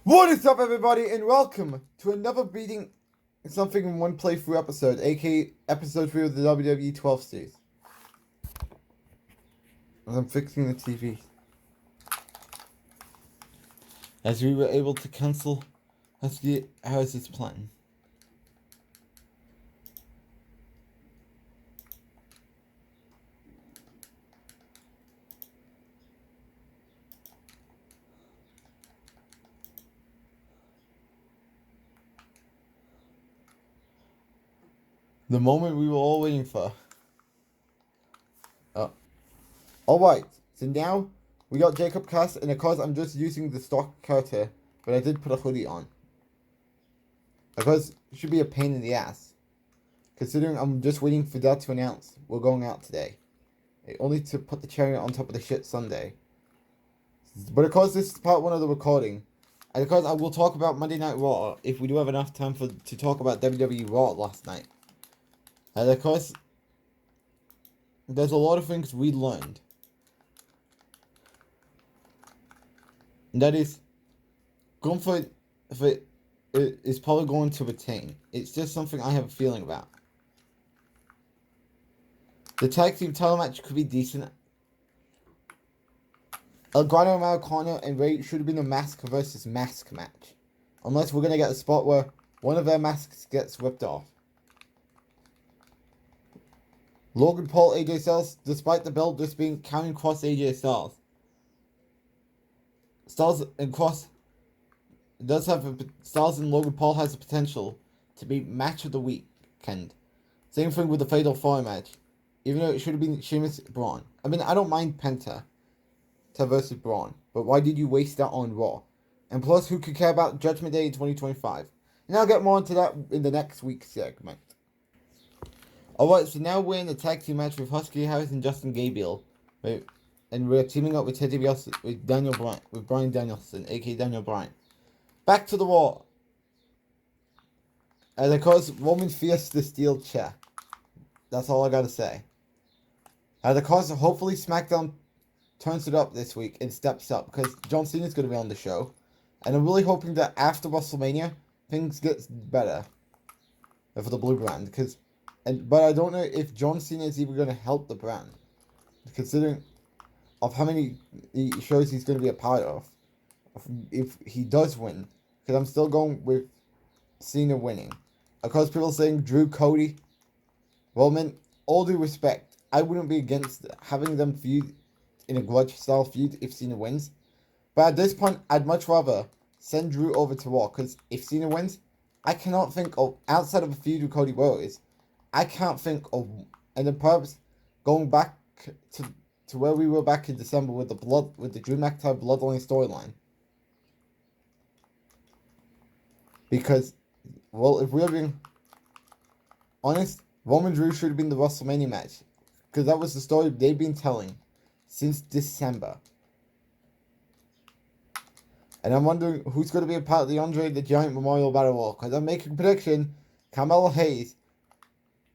What is up, everybody, and welcome to another Beating Something in One Playthrough episode, aka episode 3 of the WWE 12 series. As I'm fixing the TV. As we were able to cancel, let's see how is this plan. The moment we were all waiting for. Alright, so now we got Jacob Cass, and of course I'm just using the stock character, but I did put a hoodie on. Because it should be a pain in the ass. Considering I'm just waiting for that to announce we're going out today. Only to put the cherry on top of the shit Sunday. But of course this is part 1 of the recording. And of course I will talk about Monday Night Raw if we do have enough time to talk about WWE Raw last night. And of course, there's a lot of things we learned. And that is, Gunther is probably going to retain. It's just something I have a feeling about. The tag team title match could be decent. Elgato, Americano, and Ray should have been a mask versus mask match. Unless we're going to get a spot where one of their masks gets ripped off. Logan Paul, AJ Styles, despite the belt just being counting Cross AJ Styles. Styles and Cross does have Styles and Logan Paul has the potential to be match of the weekend. Same thing with the Fatal 4 match. Even though it should have been Sheamus Braun. I mean, I don't mind Penta versus Braun, but why did you waste that on Raw? And plus, who could care about Judgment Day in 2025? And I'll get more into that in the next week's segment. Alright, so now we're in the tag team match with Husky Harris and Justin Gabriel. And we're teaming up with Ted DiBiase with Bryan Danielson, aka Daniel Bryan. Back to the Raw. And of course, Roman fears the steel chair. That's all I gotta say. And of course, hopefully SmackDown turns it up this week and steps up, because John Cena's gonna be on the show. And I'm really hoping that after WrestleMania, things get better for the Blue brand, but I don't know if John Cena is even going to help the brand, considering of how many shows he's going to be a part of. If he does win, because I'm still going with Cena winning. Of course, people saying Drew, Cody, Roman. All due respect, I wouldn't be against having them feud in a grudge style feud if Cena wins. But at this point, I'd much rather send Drew over to Raw, because if Cena wins, I cannot think of, outside of a feud with Cody Rhodes, I can't think of, and then perhaps going back to where we were back in December with the Drew McIntyre Bloodline storyline. Because, well, if we're being honest, Roman Drew should have been the WrestleMania match, because that was the story they've been telling since December. And I'm wondering who's going to be a part of the Andre the Giant Memorial Battle Royal, because I'm making a prediction, Carmelo Hayes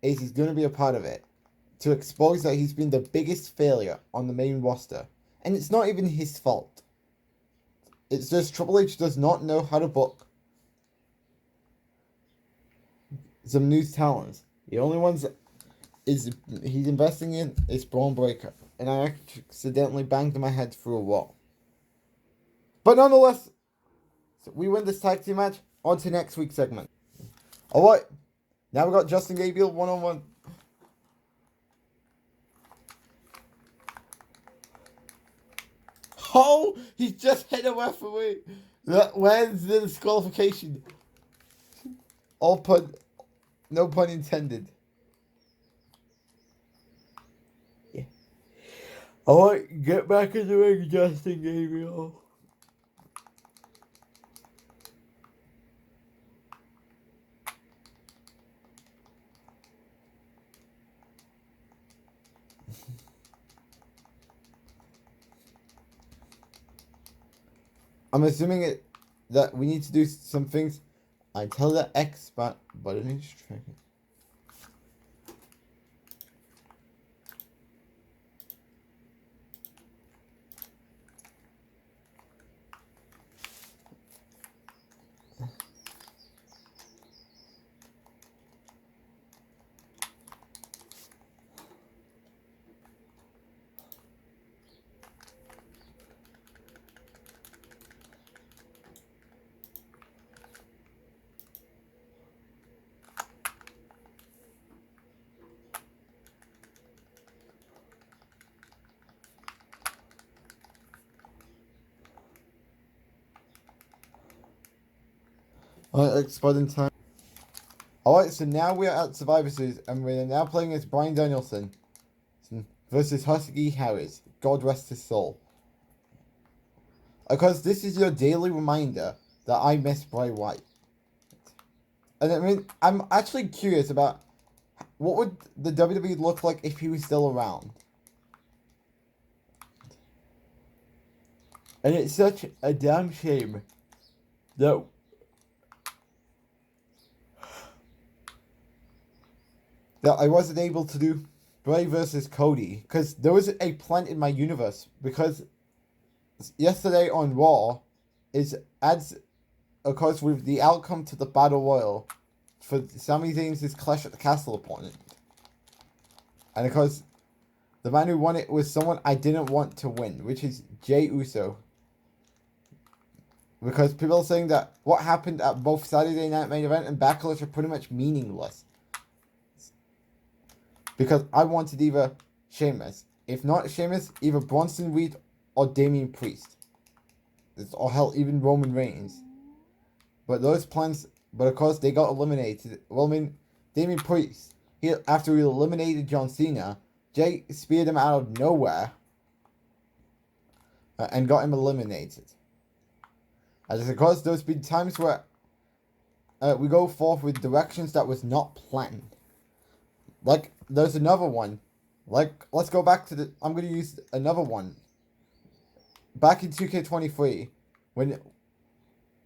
is going to be a part of it, to expose that he's been the biggest failure on the main roster. And it's not even his fault. It's just Triple H does not know how to book some new talents. The only ones he's investing in is Braun Breaker. And I accidentally banged my head through a wall. But nonetheless, so we win this tag team match. On to next week's segment. Alright. Now we got Justin Gabriel one-on-one. Oh, he just hit a referee. Where's the disqualification? No pun intended. Yeah. Alright, get back in the ring, Justin Gabriel. I'm assuming that we need to do some things until the X button is triggered. Alright, exploding time. Alright, so now we're at Survivor Series, and we're now playing as Bryan Danielson versus Husky Harris. God rest his soul. Because this is your daily reminder that I miss Bray Wyatt. And I mean, I'm actually curious about what would the WWE look like if he was still around. And it's such a damn shame that I wasn't able to do Bray versus Cody, because there was a plan in my universe, because yesterday on Raw adds, of course, with the outcome to the Battle Royal for Sami Zayn's Clash at the Castle opponent. And of course, the man who won it was someone I didn't want to win, which is Jey Uso. Because people are saying that what happened at both Saturday Night Main Event and Backlash are pretty much meaningless. Because I wanted either Sheamus. If not Sheamus, either Bronson Reed or Damian Priest. Or hell, even Roman Reigns. But those plans, but of course they got eliminated. Well, I mean, Damian Priest, after he eliminated John Cena, Jey speared him out of nowhere and got him eliminated. As of course, there's been times where we go forth with directions that was not planned. Like, there's another one. Like, let's go back to the... I'm going to use another one. Back in 2K23, when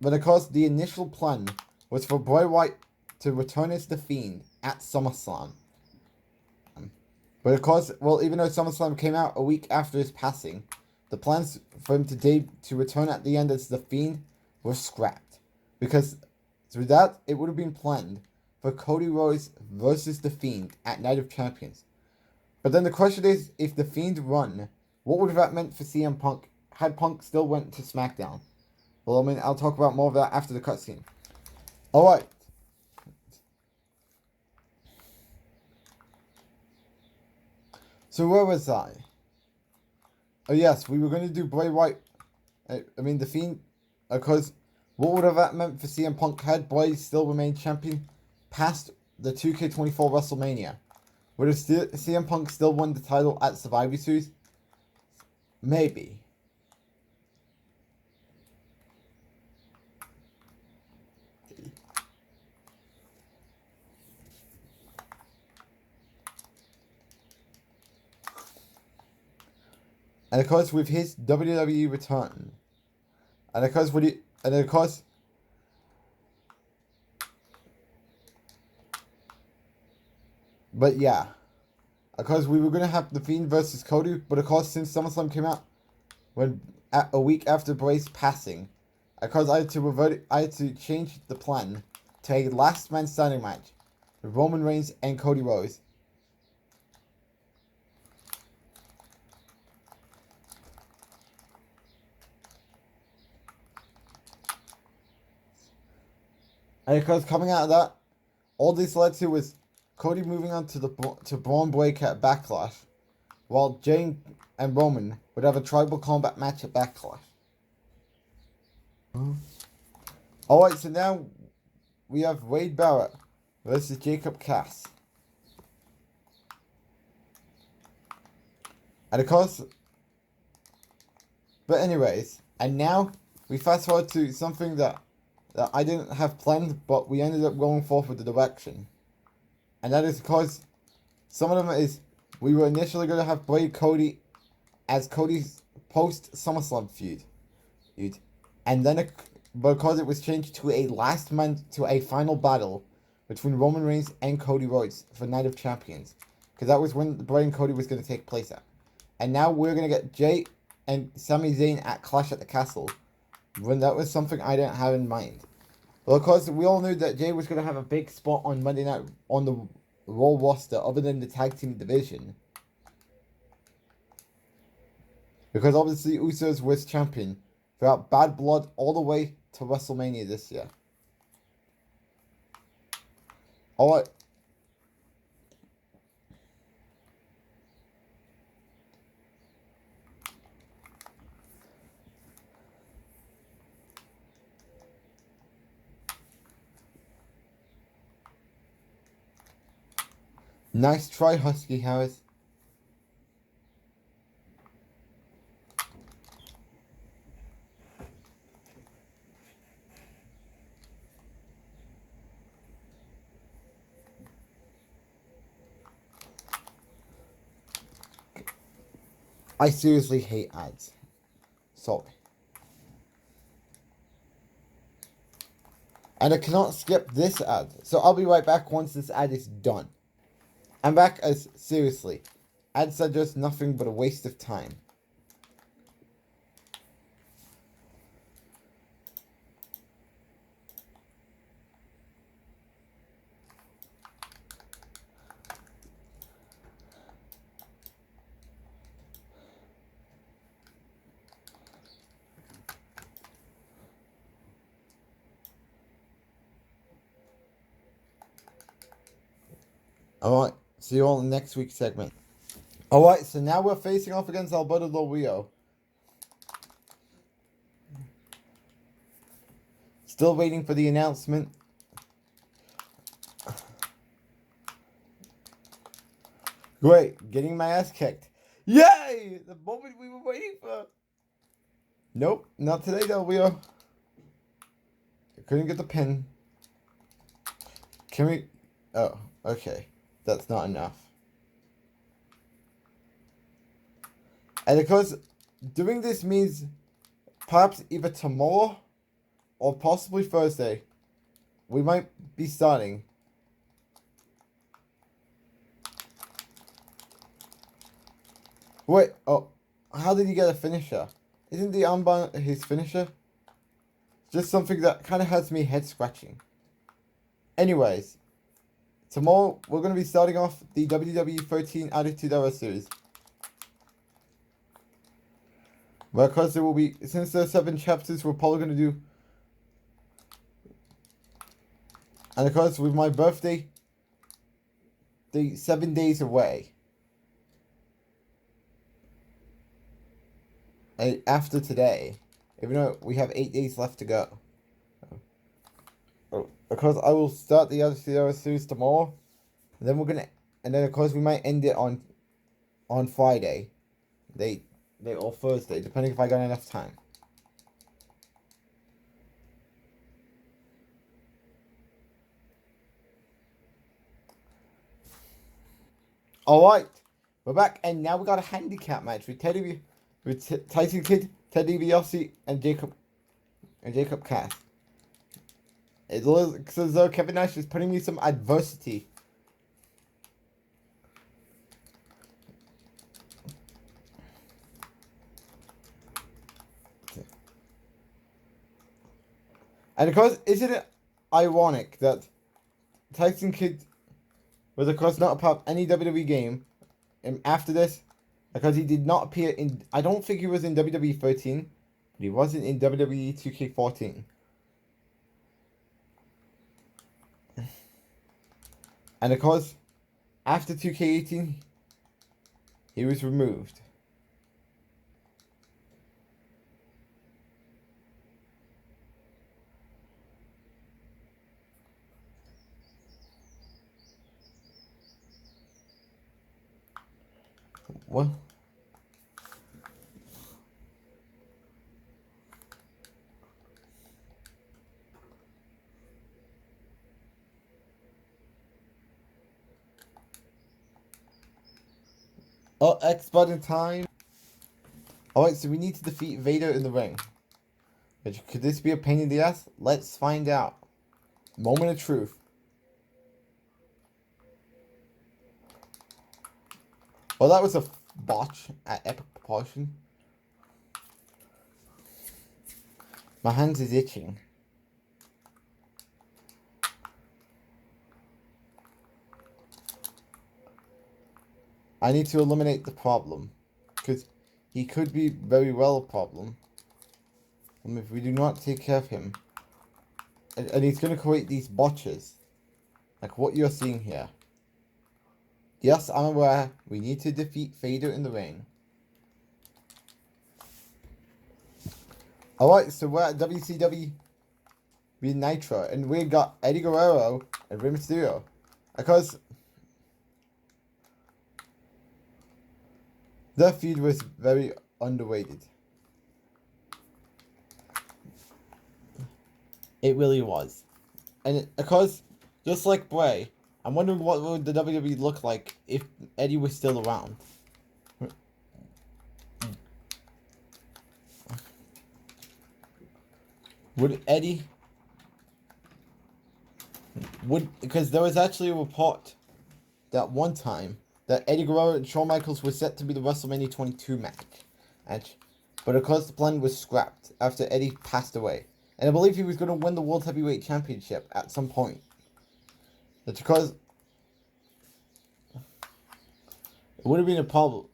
of course the initial plan was for Bray Wyatt to return as The Fiend at SummerSlam. But of course, well, even though SummerSlam came out a week after his passing, the plans for him to return at the end as The Fiend were scrapped. Because through that, it would have been planned for Cody Rhodes versus The Fiend at Night of Champions. But then the question is, if The Fiend won, what would have that meant for CM Punk had Punk still went to SmackDown? Well, I mean, I'll talk about more of that after the cutscene. Alright. So where was I? Oh yes, we were going to do Bray Wyatt. I mean, The Fiend. Because what would have that meant for CM Punk had Bray still remained champion past the 2K24 WrestleMania? Would have CM Punk still won the title at Survivor Series? Maybe. And of course, with his WWE return, and of course, but yeah, of course, we were gonna have The Fiend versus Cody, but of course, since SummerSlam came out, a week after Bray's passing, of course, I had to change the plan to a last man standing match with Roman Reigns and Cody Rhodes. And of course, coming out of that, all this led to was Cody moving on to Braun Breaker at Backlash, while Jey and Roman would have a tribal combat match at Backlash. Alright, so now we have Wade Barrett versus Jacob Cass. And of course, but anyways, and now we fast forward to something that I didn't have planned, but we ended up going forth with the direction. And that is because some of them is, we were initially going to have Cody as Cody's post SummerSlam feud. And then, because it was changed to a final battle between Roman Reigns and Cody Rhodes for Night of Champions. Because that was when Bray and Cody was going to take place at. And now we're going to get Jey and Sami Zayn at Clash at the Castle, when that was something I didn't have in mind. Well, of course, we all knew that Jey was going to have a big spot on Monday night on the Raw roster, other than the tag team division. Because obviously Usos was champion throughout Bad Blood all the way to WrestleMania this year. Alright. Nice try, Husky Harris. I seriously hate ads. Sorry. And I cannot skip this ad. So I'll be right back once this ad is done. I'm back as seriously. Ads are just nothing but a waste of time. Alright, see you all in next week's segment. Alright, so now we're facing off against Alberto Del Rio. Still waiting for the announcement. Great, getting my ass kicked. Yay! The moment we were waiting for. Nope, not today, Del Rio. I couldn't get the pin. Can we... Oh, okay. That's not enough. And of course, doing this means perhaps either tomorrow or possibly Thursday, we might be starting. Wait, oh, how did he get a finisher? Isn't the armbar his finisher? Just something that kind of has me head scratching. Anyways, tomorrow we're going to be starting off the WWE 13 Attitude Era series. Well, because there will be, since there are 7 chapters, we're probably going to do. And of course, with my birthday, the 7 days away. After today, even though we have 8 days left to go. Of course, I will start the Attitude Era series tomorrow. And then and then of course we might end it on Friday. Or Thursday, depending if I got enough time. Alright, we're back, and now we got a handicap match with Tyson Kidd, Ted DiBiase, and Jacob Cass. It looks as though Kevin Nash is putting me some adversity. And of course, isn't it ironic that Tyson Kidd was of course not a part of any WWE game after this, because he did not appear in, I don't think he was in WWE 13, but he wasn't in WWE 2K14. And of course, after 2K18, he was removed. What? Oh, X button time. Alright, so we need to defeat Vader in the ring. Could this be a pain in the ass? Let's find out. Moment of truth. Oh, that was a botch at epic proportion. My hands is itching. I need to eliminate the problem, because he could be very well a problem. And if we do not take care of him, and he's going to create these botches, like what you're seeing here. Yes, I'm aware we need to defeat Vader in the ring. Alright, so we're at WCW with Nitro, and we got Eddie Guerrero and Rey Mysterio. Because Their feud was very underrated. It really was. And because, just like Bray, I'm wondering what would the WWE look like if Eddie was still around. Because there was actually a report that one time that Eddie Guerrero and Shawn Michaels were set to be the WrestleMania 22 match. But of course the plan was scrapped after Eddie passed away. And I believe he was going to win the World Heavyweight Championship at some point. That's because it would have been a problem.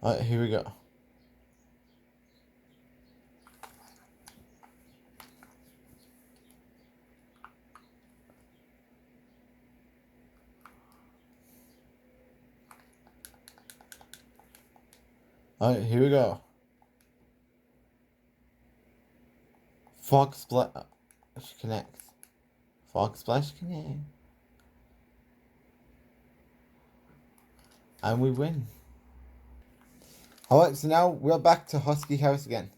Alright, here we go. Alright, here we go. Frog Splash connects. Frog Splash connect. And we win. Alright, so now we're back to Husky Harris again.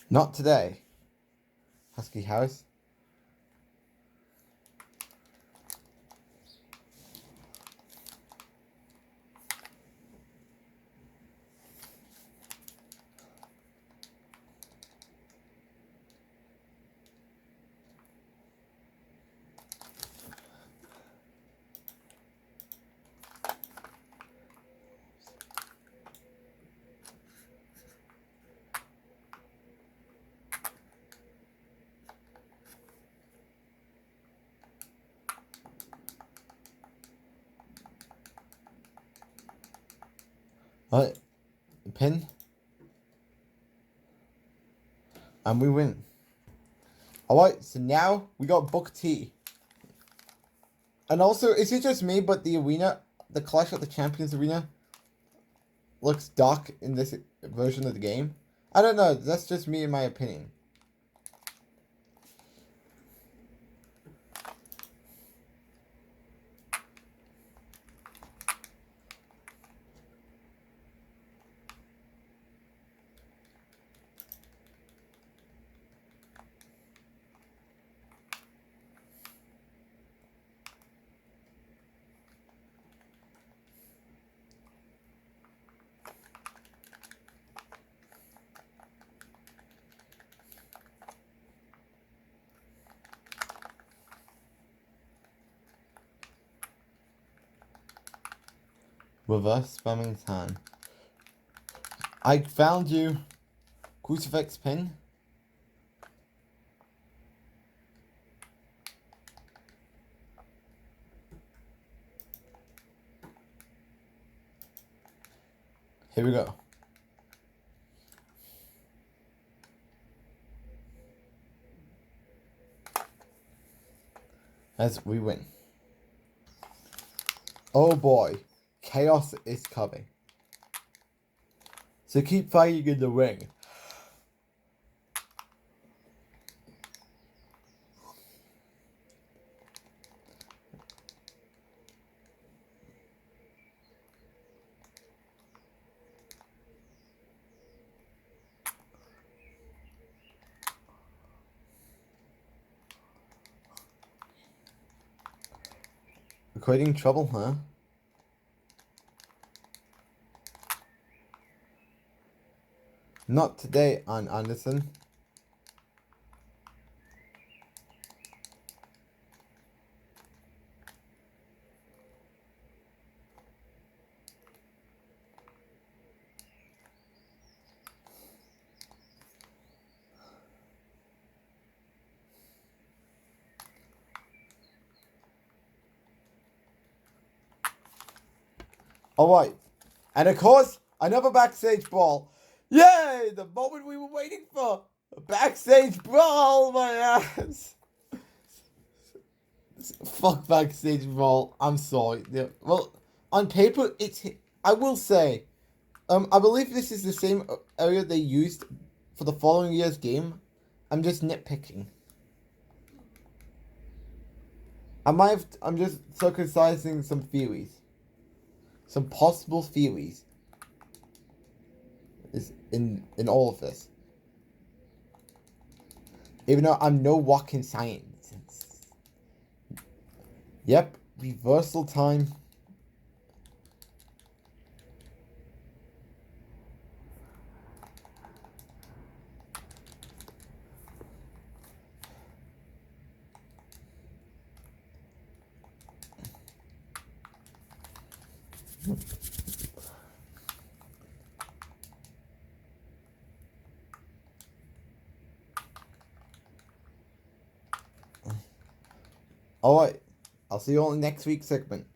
Not today. Husky Harris. Alright, pin. And we win. Alright, so now we got Booker T. And also, is it just me, but the arena, the Clash of the Champions arena, looks dark in this version of the game? I don't know, that's just me in my opinion. Reverse spamming time. I found you. Crucifix pin. Here we go. As we win. Oh boy. Chaos is coming. So keep fighting in the ring. Creating trouble, huh? Not today, Ann Anderson. Alright. And of course, another backstage brawl. Yay! The moment we were waiting for. A backstage brawl, my ass. Fuck backstage brawl. I'm sorry. Yeah, well, on paper, it's. I will say, I believe this is the same area they used for the following year's game. I'm just nitpicking. I'm just circumcising some theories. Some possible theories. Is in all of this. Even though I'm no walking science. Yep, reversal time. Alright, I'll see you all in next week's segment.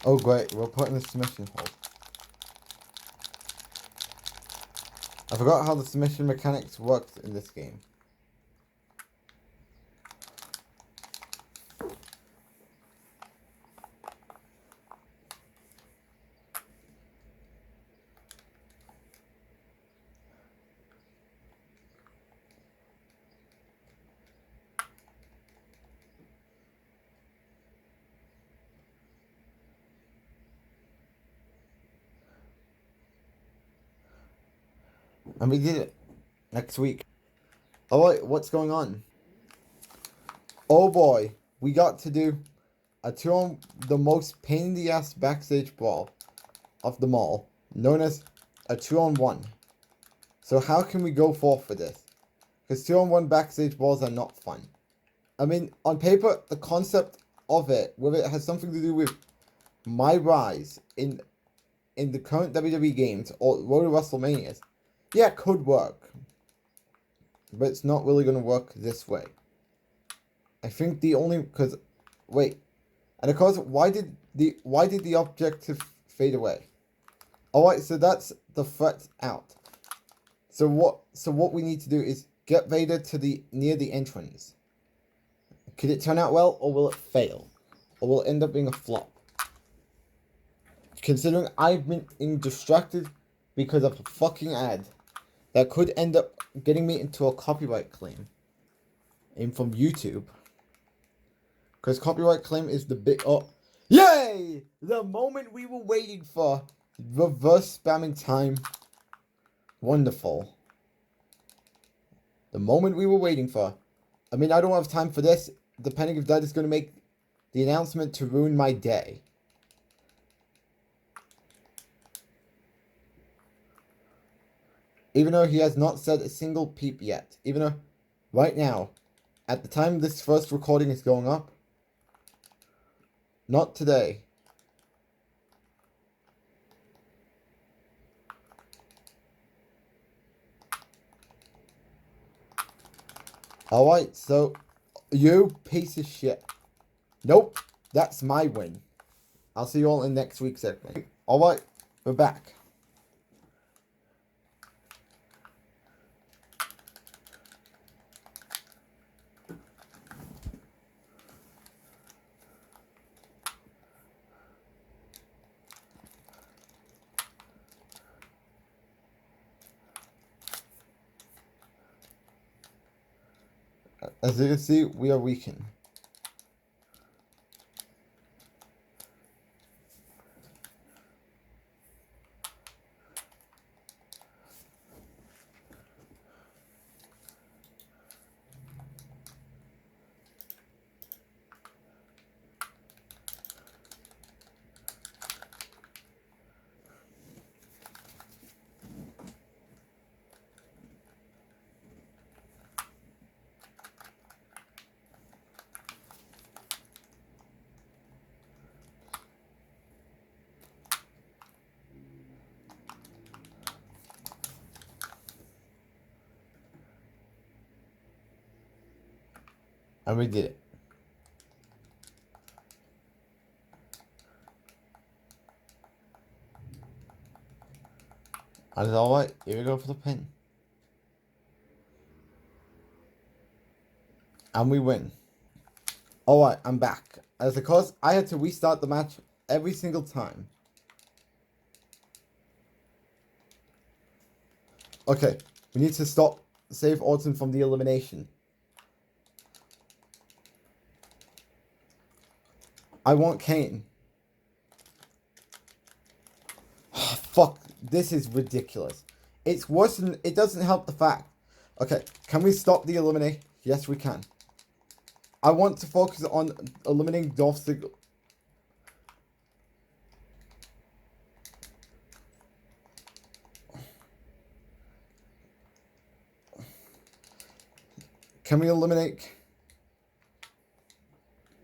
Oh great, we're putting the submission hold. I forgot how the submission mechanics worked in this game. And we did it next week. Alright, what's going on? Oh boy, we got to do the most pain in the ass backstage brawl of them all, known as a 2-on-1. So how can we go forth for this? Because 2-on-1 backstage brawls are not fun. I mean, on paper, the concept of it, whether it has something to do with my rise in the current WWE games or Road to WrestleManias, yeah, it could work. But it's not really going to work this way. I think the only... Because... Wait. And of course, why did the objective fade away? Alright, so that's the threat out. So what we need to do is get Vader to near the entrance. Could it turn out well, or will it fail? Or will it end up being a flop? Considering I've been distracted because of a fucking ad that could end up getting me into a copyright claim. And from YouTube. Because copyright claim is the big... Oh, yay! The moment we were waiting for. Reverse spamming time. Wonderful. The moment we were waiting for. I mean, I don't have time for this. Depending if that is going to make the announcement to ruin my day. Even though he has not said a single peep yet. Even though, right now, at the time this first recording is going up, not today. Alright, so, you piece of shit. Nope, that's my win. I'll see you all in next week's segment. Alright, we're back. As you can see, we are weakened. And we did it. And it's alright. Here we go for the pin. And we win. Alright, I'm back. As because I had to restart the match every single time. Okay, we need to save Orton from the elimination. I want Kane. Fuck, this is ridiculous. It's worse than, it doesn't help the fact. Okay, can we stop the elimination? Yes, we can. I want to focus on eliminating Dolph Ziggler. Can we eliminate?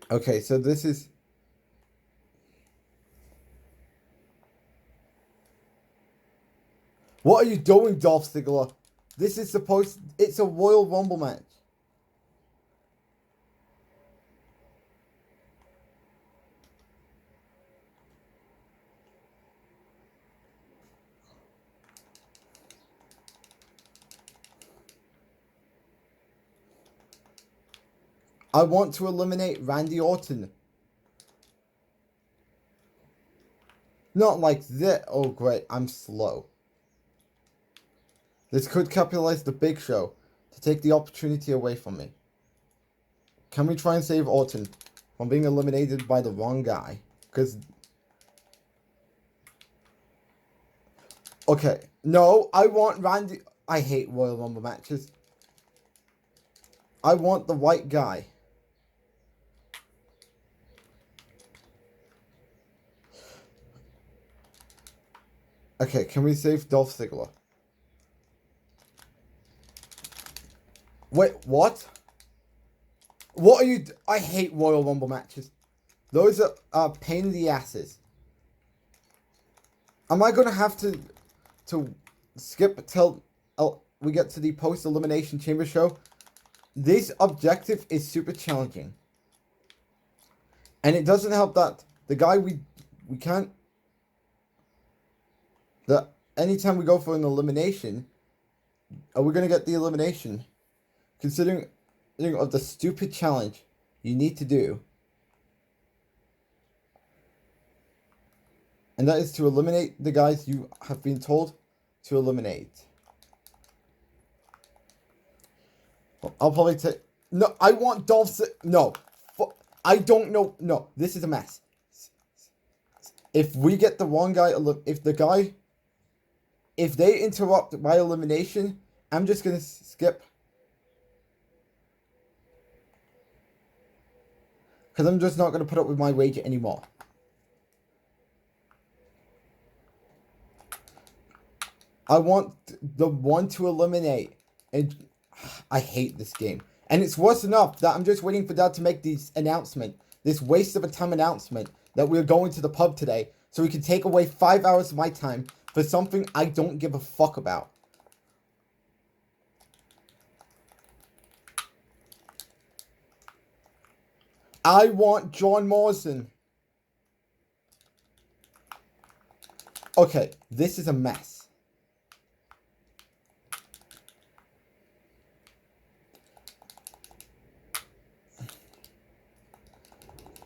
Okay, so this is... What are you doing, Dolph Ziggler? This is supposed... It's a Royal Rumble match. I want to eliminate Randy Orton. Not like this. Oh, great. I'm slow. This could capitalize the Big Show to take the opportunity away from me. Can we try and save Orton from being eliminated by the wrong guy? Because... Okay. No, I want Randy... I hate Royal Rumble matches. I want the white guy. Okay, can we save Dolph Ziggler? Wait, what? What are you... I hate Royal Rumble matches. Those are pain in the asses. Am I going to have to skip till we get to the post-elimination chamber show? This objective is super challenging. And it doesn't help that the guy we can't... That anytime we go for an elimination, are we going to get the elimination? Considering of the stupid challenge you need to do. And that is to eliminate the guys you have been told to eliminate. I'll probably take... No, I want Dolph Ziggler. No. I don't know. No, this is a mess. If we get the wrong guy... If they interrupt my elimination, I'm just going to skip. Because I'm just not going to put up with my wager anymore. I want the one to eliminate. And I hate this game. And it's worse enough that I'm just waiting for Dad to make this announcement. This waste of a time announcement that we're going to the pub today. So we can take away 5 hours of my time for something I don't give a fuck about. I want John Morrison. Okay, this is a mess.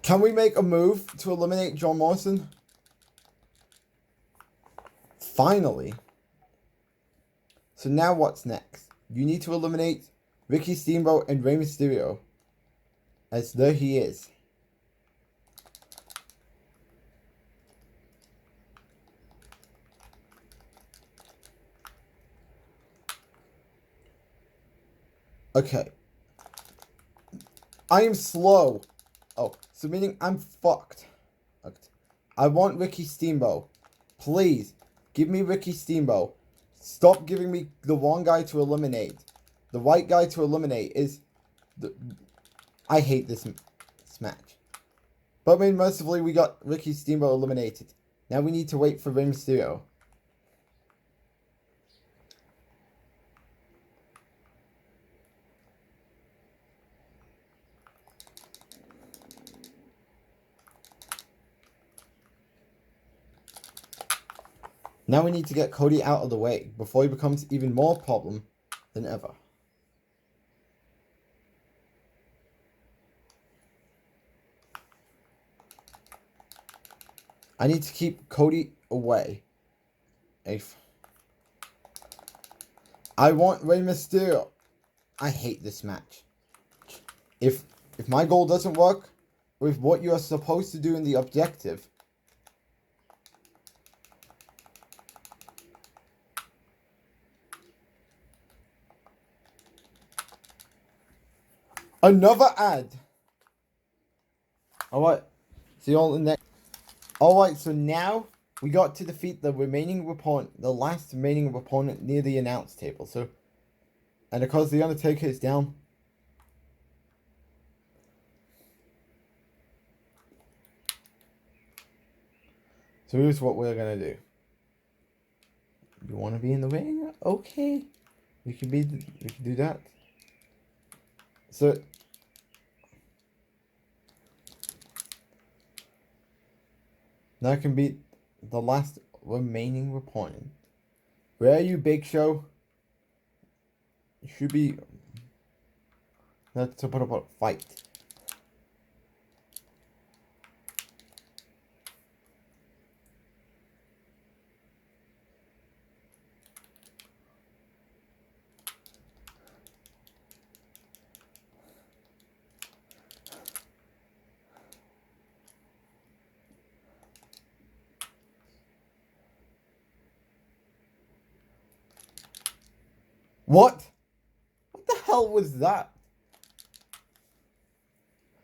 Can we make a move to eliminate John Morrison? Finally. So now what's next? You need to eliminate Ricky Steamboat and Rey Mysterio. As there he is. Okay. I am slow. Oh, so meaning I'm fucked. I want Ricky Steamboat. Please, give me Ricky Steamboat. Stop giving me the wrong guy to eliminate. The right guy to eliminate is... I hate this match. But I mean, mercifully, we got Ricky Steamboat eliminated. Now we need to wait for Rey Mysterio. Now we need to get Cody out of the way before he becomes even more problem than ever. I need to keep Cody away. I want Rey Mysterio. I hate this match. If my goal doesn't work with what you are supposed to do in the objective, another ad. Alright, see you all in the next. Alright, so now we got to defeat the remaining opponent, the last remaining opponent near the announce table. So, and of course the Undertaker is down. So here's what we're gonna do. You want to be in the ring? Okay, we can do that. So now I can beat the last remaining opponent. Where are you, Big Show? You should be. Let's put up a fight. What? What the hell was that?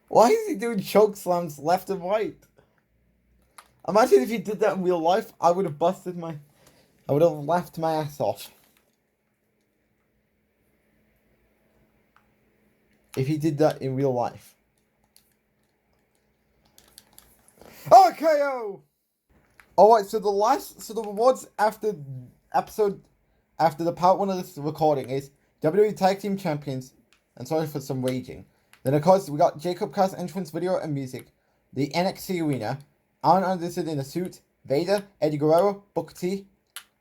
Why is he doing choke slams left and right? Imagine if he did that in real life. I would have I would have laughed my ass off. If he did that in real life. RKO! Alright, so the rewards after the part 1 of this recording is WWE Tag Team Champions, and sorry for some raging. Then of course we got Jacob Cast entrance video and music, the NXT arena, Arn Anderson in a suit, Vader, Eddie Guerrero, Booker T,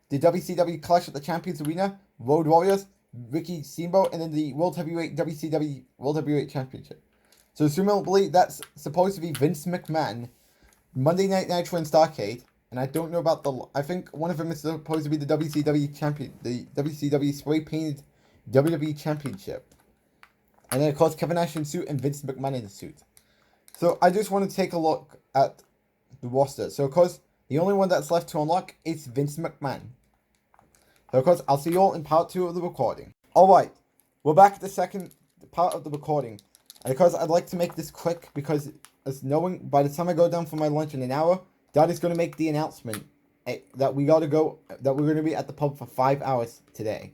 the WCW Clash at the Champions Arena, Road Warriors, Ricky Steamboat, and then the WCW World Heavyweight Championship. So presumably that's supposed to be Vince McMahon, Monday Night Nitro and Starrcade, and I don't know about I think one of them is supposed to be the WCW champion, the WCW spray painted WWE Championship. And then of course Kevin Nash in suit and Vince McMahon in the suit. So I just want to take a look at the roster. So of course the only one that's left to unlock is Vince McMahon. So of course I'll see you all in part 2 of the recording. Alright, we're back at the second part of the recording. And of course I'd like to make this quick because as knowing by the time I go down for my lunch in an hour, Dad is going to make the announcement that we're going to be at the pub for 5 hours today.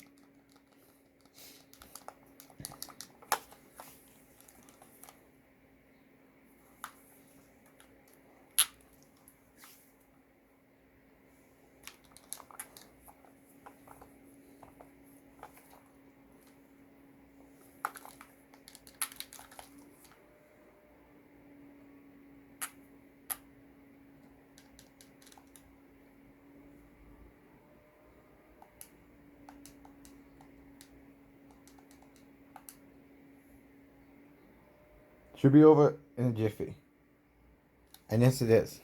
Should be over in a jiffy. And yes, it is.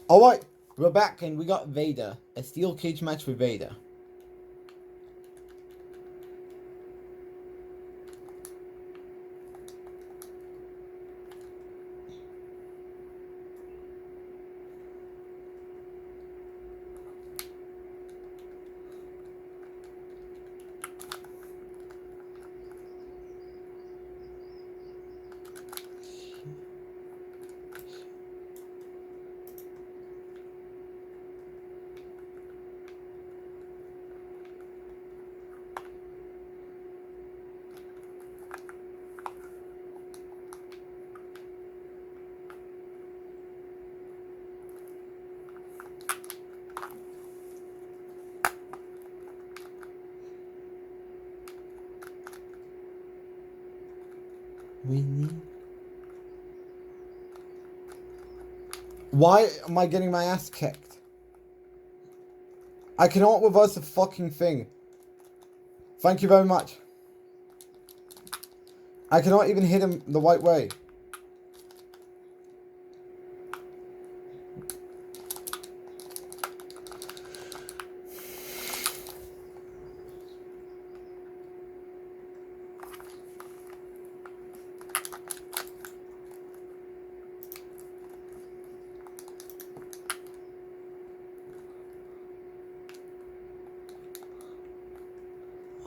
Alright, we're back and we got Vader. A steel cage match with Vader. Why am I getting my ass kicked? I cannot reverse the fucking thing. Thank you very much. I cannot even hit him the right way.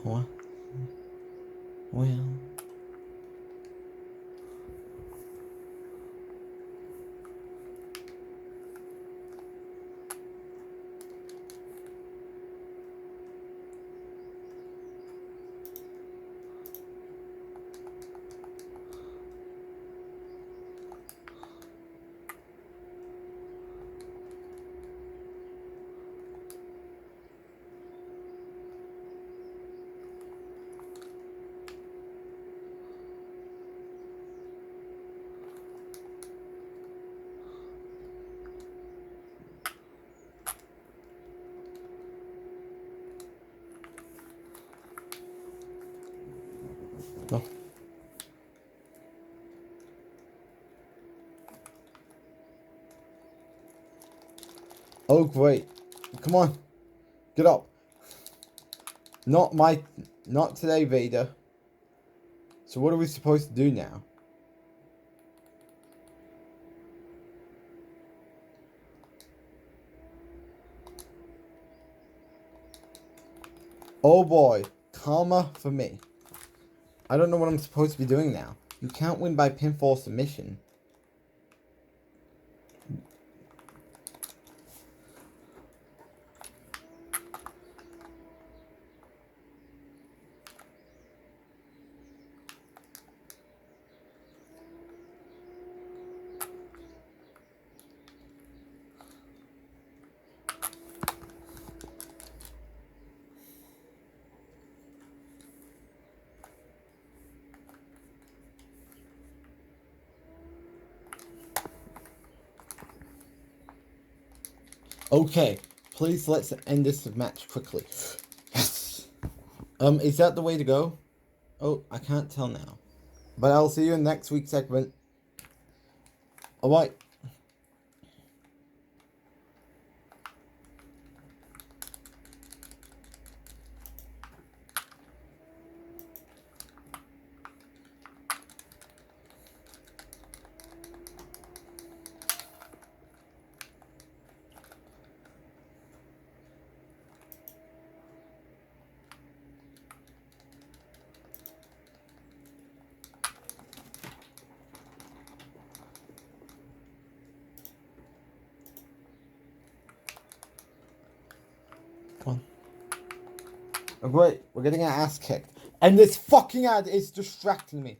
What? Well. No. Oh, great. Come on. Get up. Not today, Vader. So what are we supposed to do now? Oh boy. Karma for me. I don't know what I'm supposed to be doing now. You can't win by pinfall submission. Okay, please let's end this match quickly. Yes. Is that the way to go? Oh, I can't tell now. But I'll see you in next week's segment. Alright. Come on. Oh, great, we're getting our ass kicked. And this fucking ad is distracting me.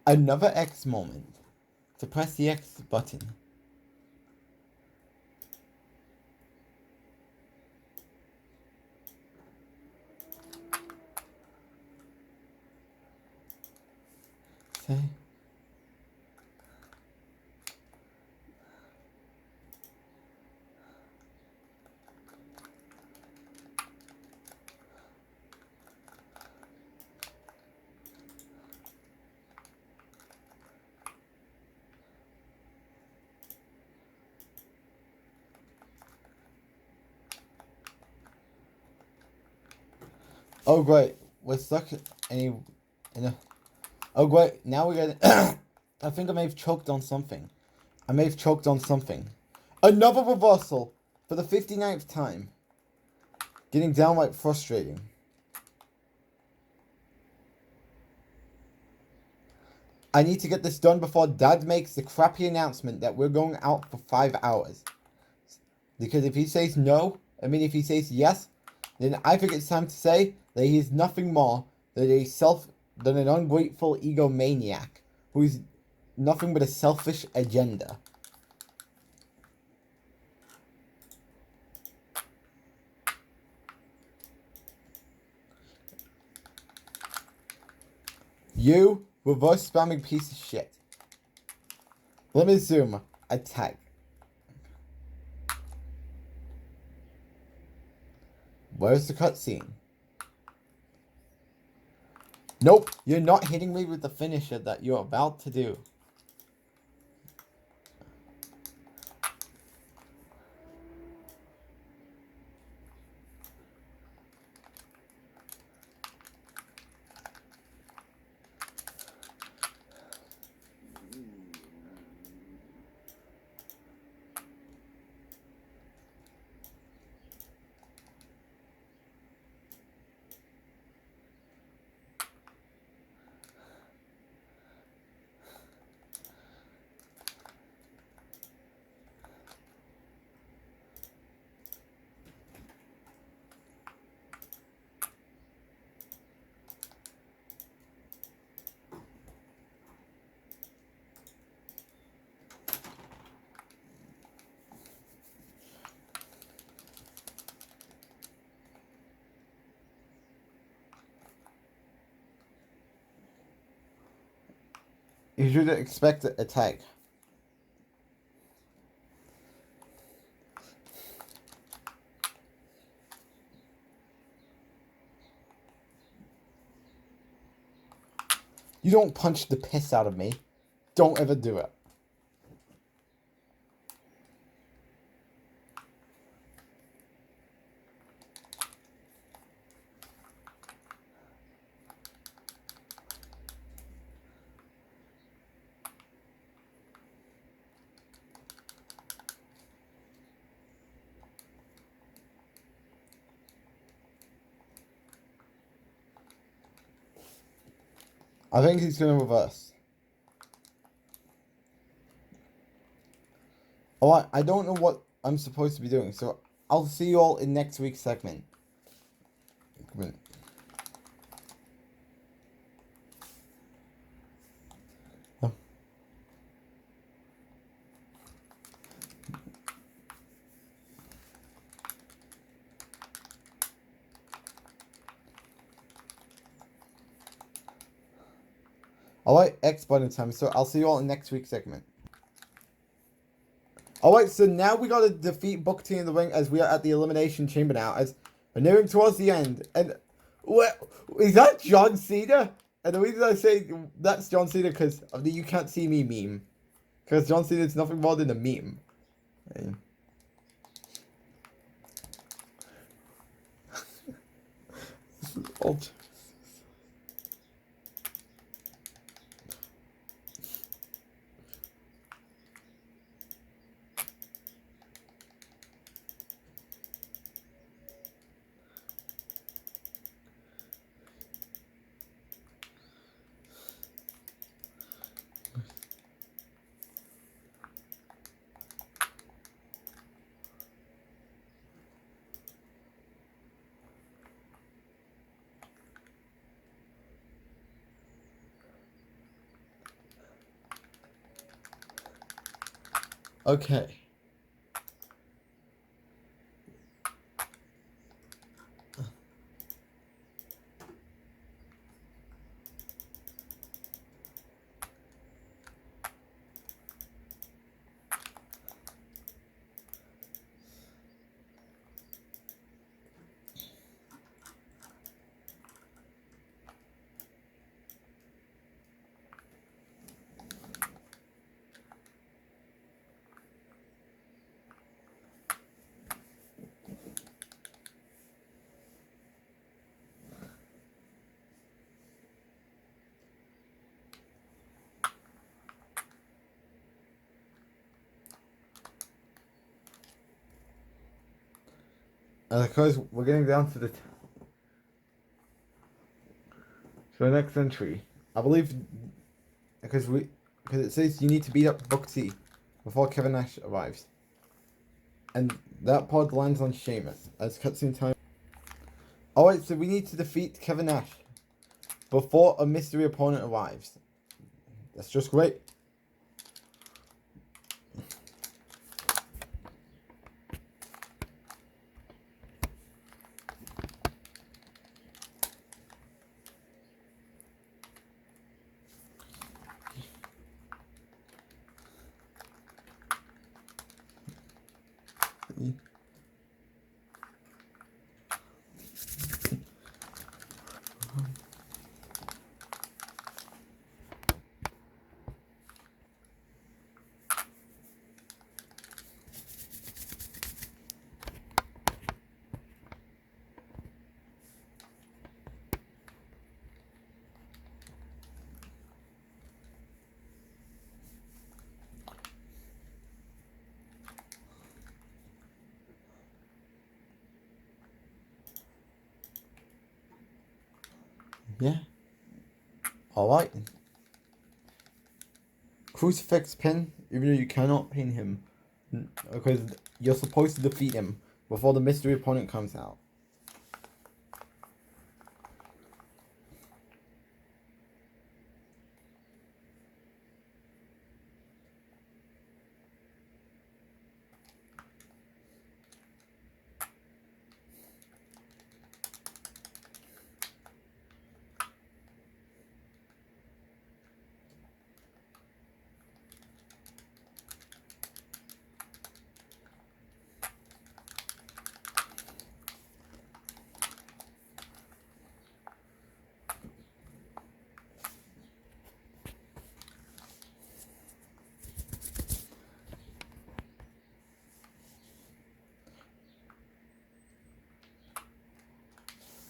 Another X moment. To press the X button. Say. Oh great, we're stuck in a. Oh great, now we're getting. I think I may have choked on something. Another reversal for the 59th time. Getting downright frustrating. I need to get this done before Dad makes the crappy announcement that we're going out for 5 hours. Because if he says no, if he says yes, then I think it's time to say that he is nothing more than an ungrateful egomaniac who's nothing but a selfish agenda. You reverse spamming piece of shit. Let me zoom. Attack. Where's the cutscene? Nope, you're not hitting me with the finisher that you're about to do. You should expect an attack. You don't punch the piss out of me. Don't ever do it. I think he's going to reverse. Oh, I don't know what I'm supposed to be doing, so I'll see you all in next week's segment. Come in. Oh. Alright, X button time, so I'll see you all in next week's segment. Alright, so now we gotta defeat Booker T in the ring as we are at the Elimination Chamber now, as we're nearing towards the end. And, what, is that John Cena? And the reason I say that's John Cena, because of the "you can't see me" meme. Because John Cena is nothing more than a meme. Old. Okay. And of course, we're getting down to the next entry. I believe because it says you need to beat up Booker T before Kevin Nash arrives, and that pod lands on Sheamus as cutscene time. Alright, so we need to defeat Kevin Nash. before a mystery opponent arrives. That's just great. Yeah. Alright. Crucifix pin, even though you cannot pin him. Because you're supposed to defeat him before the mystery opponent comes out.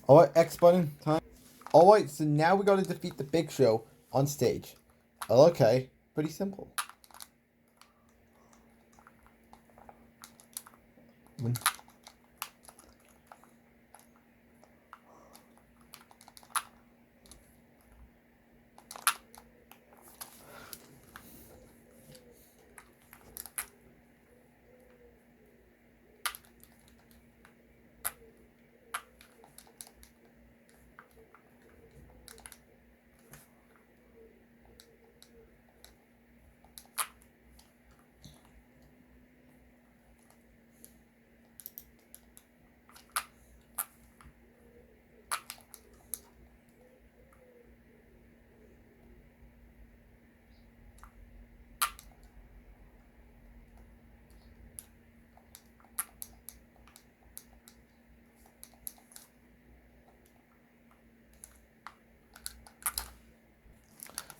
Alright, X button time. Alright, so now we gotta defeat the Big Show on stage. Okay, pretty simple.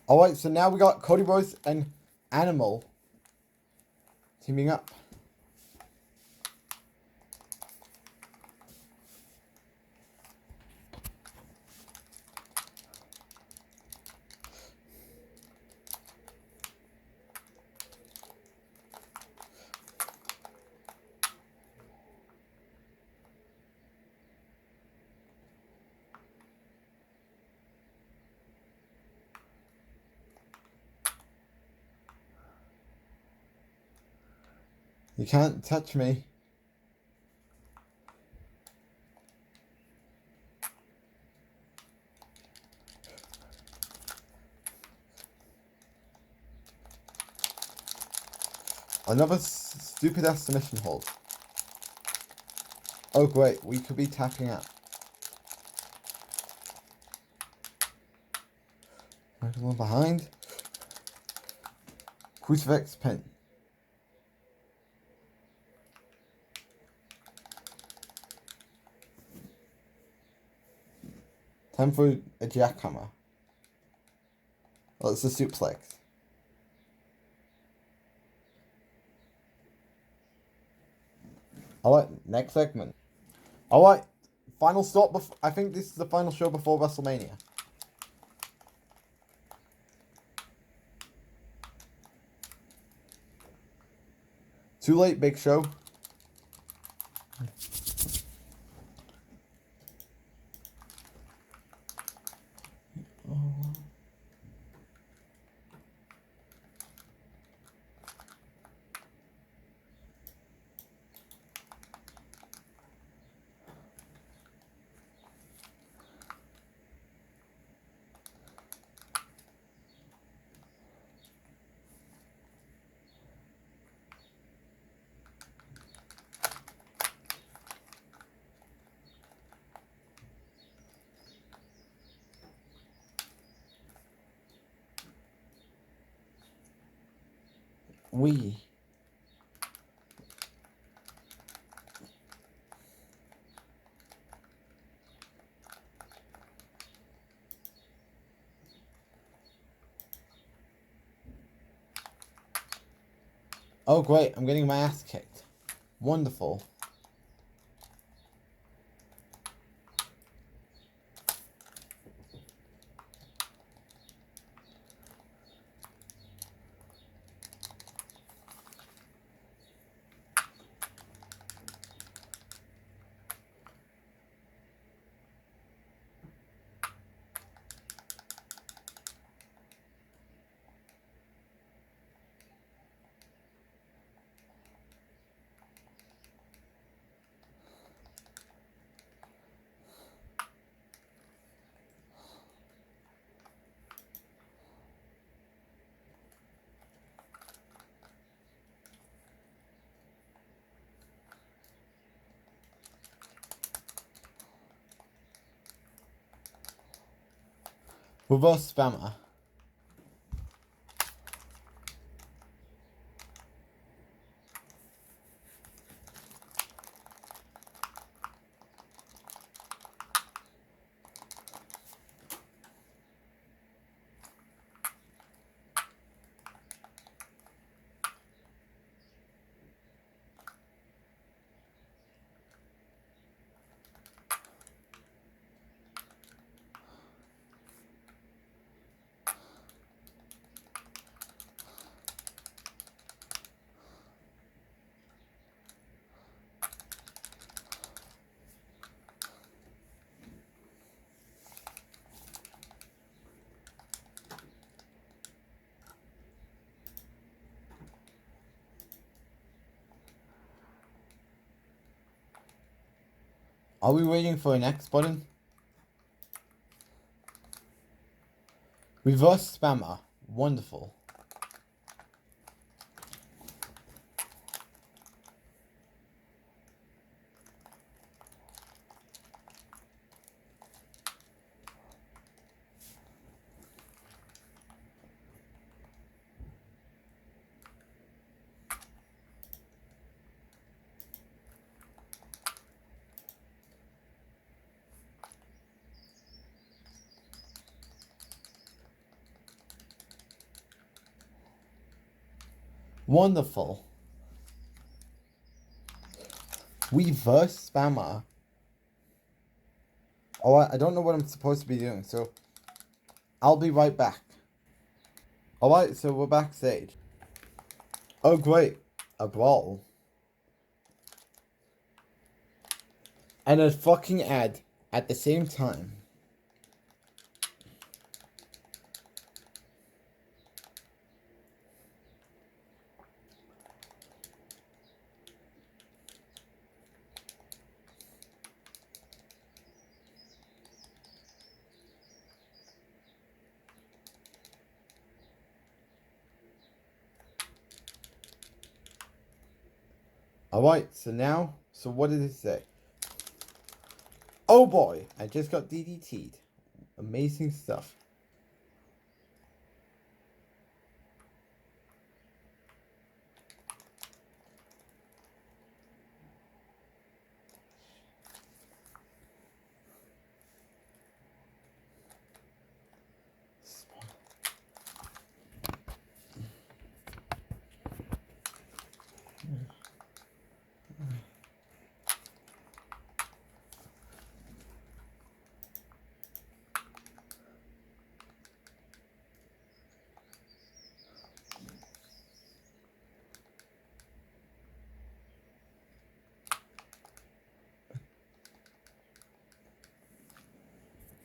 Alright, so now we got Cody Rhodes and Animal teaming up. You can't touch me. Another stupid ass submission hold. Oh great, we could be tapping out. Right, one behind. Crucifix pin. Time for a jackhammer. Oh, it's a suplex. Alright, next segment. Alright, final stop. I think this is the final show before WrestleMania. Too late, Big Show. we. Oh great, I'm getting my ass kicked. Wonderful. Reverse spammer. Are we waiting for an X button? Reverse spammer. Wonderful. Wonderful. Reverse spammer. Oh, I don't know what I'm supposed to be doing, so I'll be right back. Alright, so we're backstage. Oh great, a brawl. And a fucking ad at the same time. Alright, so what did it say? Oh boy, I just got DDT'd. Amazing stuff.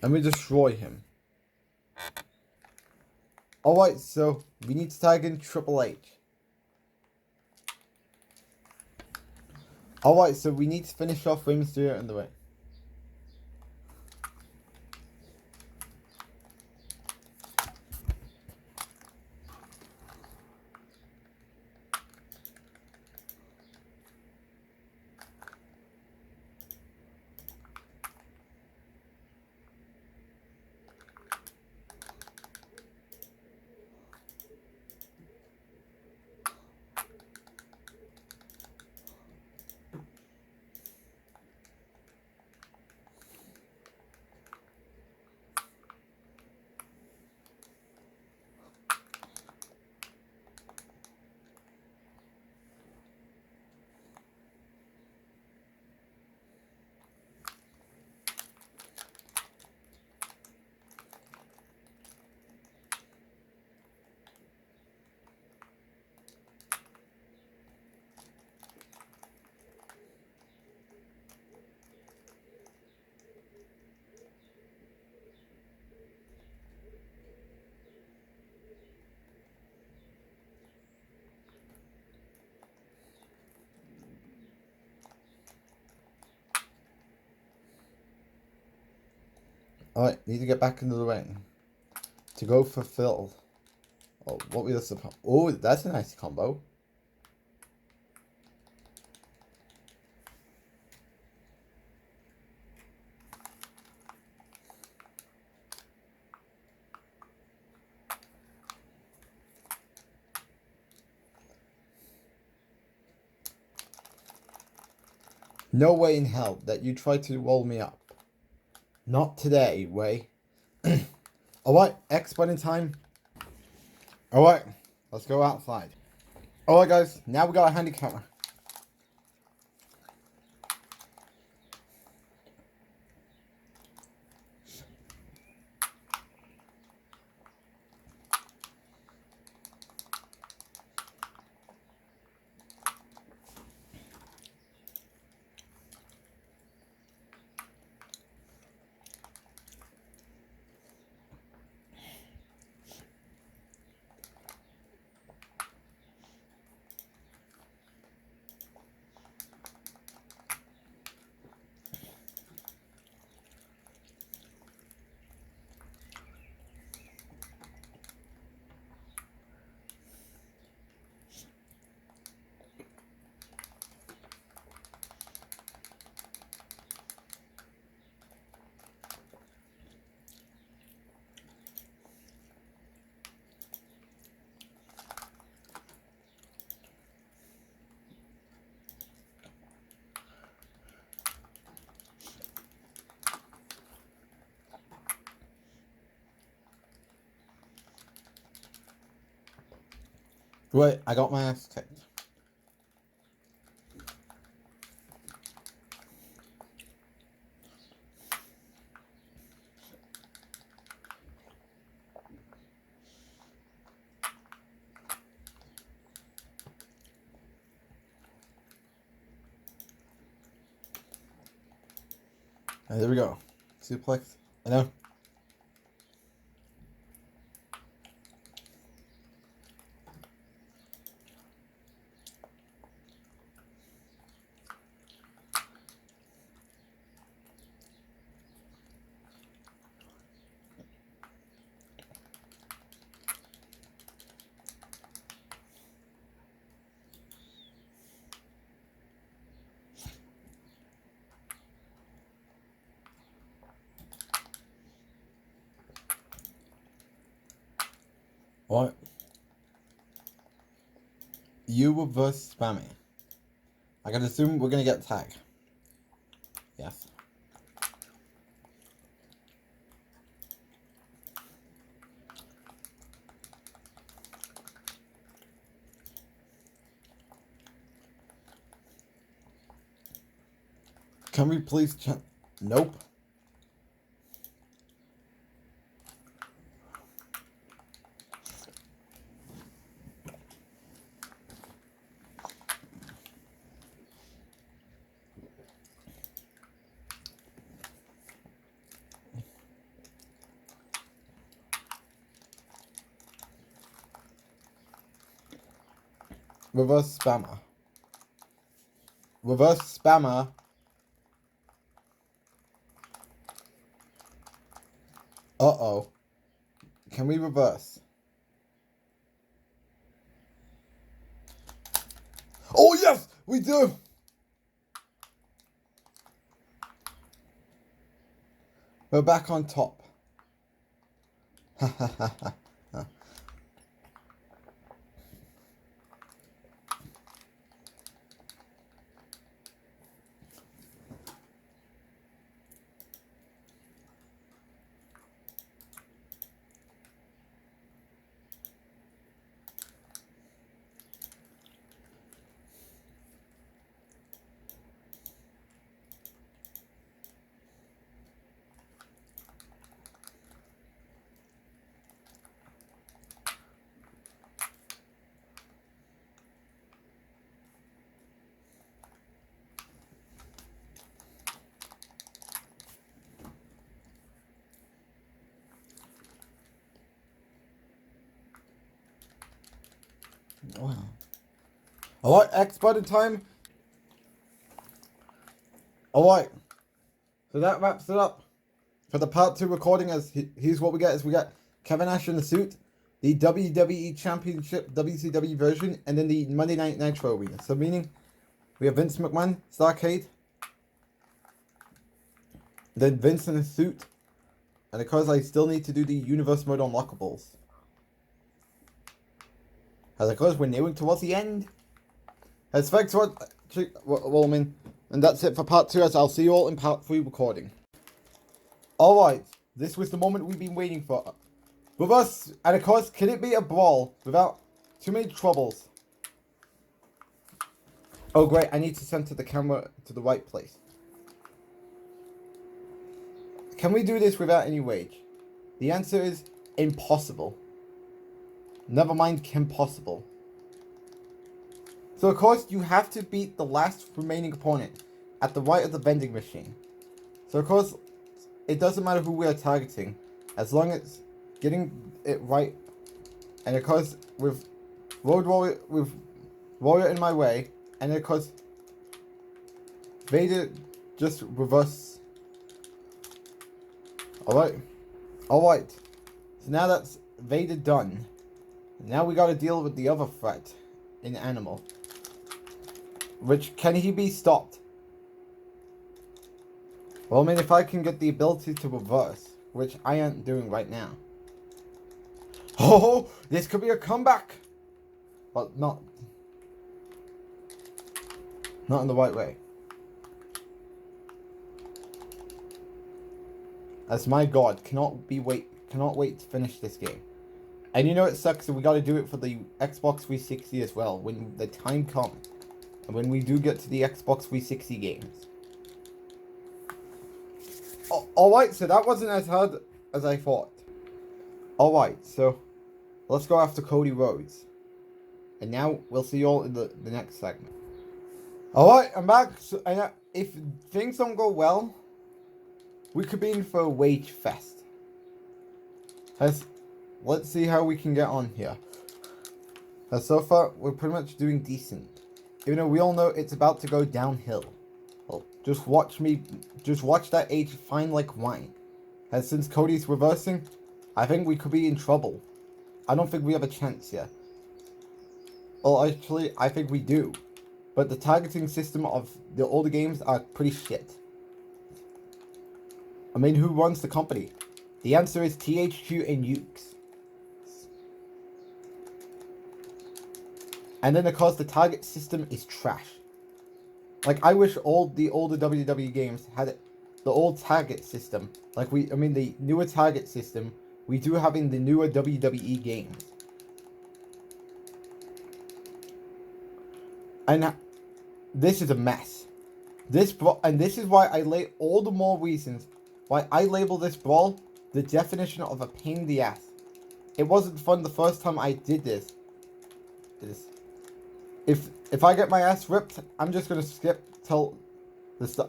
Let me destroy him. Alright, so we need to tag in Triple H. Alright, so we need to finish off Rey Mysterio in the ring. Alright, need to get back into the ring. To go fulfill. Oh, what we just... Oh, that's a nice combo. No way in hell that you try to roll me up. Not today, Way. Alright, X button time. Alright, let's go outside. Alright guys, now we got a handy camera. Wait, I got my ass kicked. And there we go. Suplex. I know. What? You reverse spammy. I can assume we're gonna get tagged. Yes. Can we please check? Nope. Reverse spammer. Reverse spammer. Uh-oh. Can we reverse? Oh, yes! We do! We're back on top. Ha ha ha ha. Wow. Alright, X button time. Alright. So that wraps it up. for the part 2 recording, as here's what we get: is we got Kevin Nash in the suit, the WWE Championship WCW version, and then the Monday Night Nitro arena. So meaning we have Vince McMahon, Starcade, then Vince in a suit, and of course I still need to do the Universe Mode Unlockables. As of course we're nearing towards the end. As thanks for watching, and that's it for part 2, as I'll see you all in part 3 recording. Alright, this was the moment we've been waiting for. With us, and of course, can it be a brawl without too many troubles? Oh great, I need to center the camera to the right place. Can we do this without any rage? The answer is impossible. Never mind impossible. So of course, you have to beat the last remaining opponent at the right of the vending machine. So of course, it doesn't matter who we are targeting, as long as getting it right. And of course, with Warrior in my way, and of course, Vader just reverse. Alright. So now that's Vader done. Now we gotta deal with the other threat in Animal. Which, can he be stopped? Well, I mean, if I can get the ability to reverse, which I ain't doing right now. Oh, this could be a comeback! But not in the right way. As my god, cannot wait to finish this game. And you know it sucks, so we gotta do it for the Xbox 360 as well, when the time comes. And when we do get to the Xbox 360 games. Alright, so that wasn't as hard as I thought. Alright, so let's go after Cody Rhodes. And now we'll see you all in the next segment. Alright, I'm back. So, and if things don't go well, we could be in for a wage fest. Let's see how we can get on here. So far, we're pretty much doing decent. Even though we all know it's about to go downhill. Well, just watch that age fine like wine. As since Cody's reversing, I think we could be in trouble. I don't think we have a chance yet. Well, actually, I think we do. But the targeting system of the older games are pretty shit. I mean, who runs the company? The answer is THQ and Ukes. And then, of course, the target system is trash. Like, I wish all the older WWE games had the old target system. Like, the newer target system we do have in the newer WWE games. And this is a mess. And this is why I lay all the more reasons why I label this brawl the definition of a pain in the ass. It wasn't fun the first time I did this. If I get my ass ripped, I'm just gonna skip till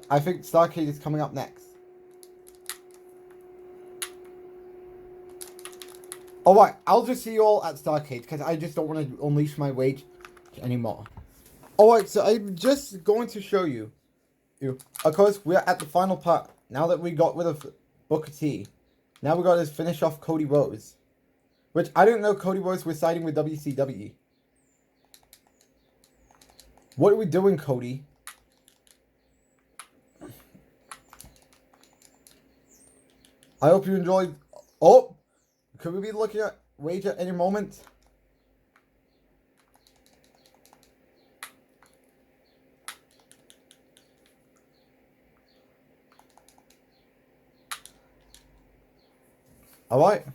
I think Starcade is coming up next. Alright, I'll just see you all at Starcade, because I just don't want to unleash my rage anymore. Alright, so I'm just going to show you. Of course, we're at the final part. Now that we got rid of Booker T, now we gotta finish off Cody Rhodes. Which, I didn't know Cody Rhodes was siding with WCW. What are we doing, Cody? I hope you enjoyed. Oh! Could we be looking at Rage at any moment? Alright.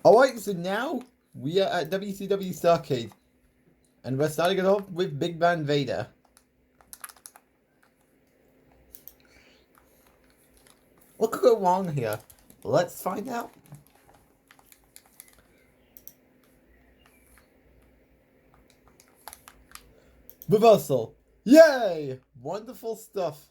Alright, so now we are at WCW Starcade. And we're starting it off with Big Man Vader. What could go wrong here? Let's find out. Reversal. Yay! Wonderful stuff.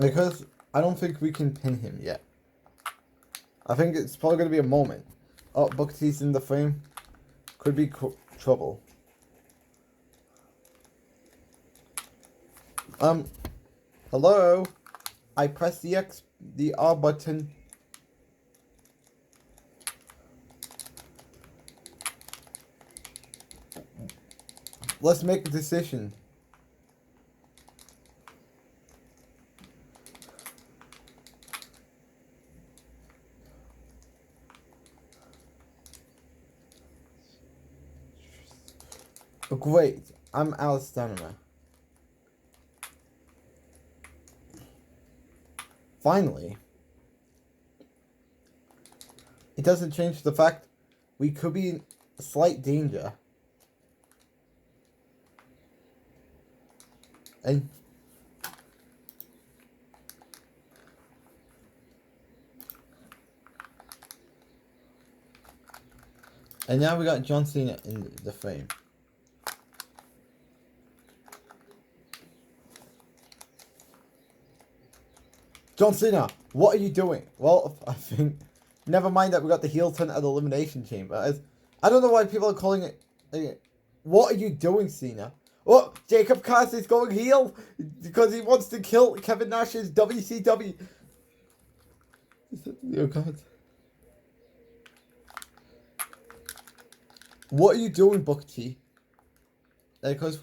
Because I don't think we can pin him yet. I think it's probably going to be a moment. Oh, Booker T's in the frame. Could be trouble. Hello? I pressed the R button. Let's make a decision. Great, I'm out of stamina. Finally. It doesn't change the fact we could be in slight danger. And now we got John Cena in the frame. John Cena, what are you doing? Well, I think... Never mind that we got the heel turn at the Elimination Chamber. I don't know why people are calling it... What are you doing, Cena? Oh, Jacob Cass is going heel because he wants to kill Kevin Nash's WCW. Oh, God. What are you doing, Booker T? Because...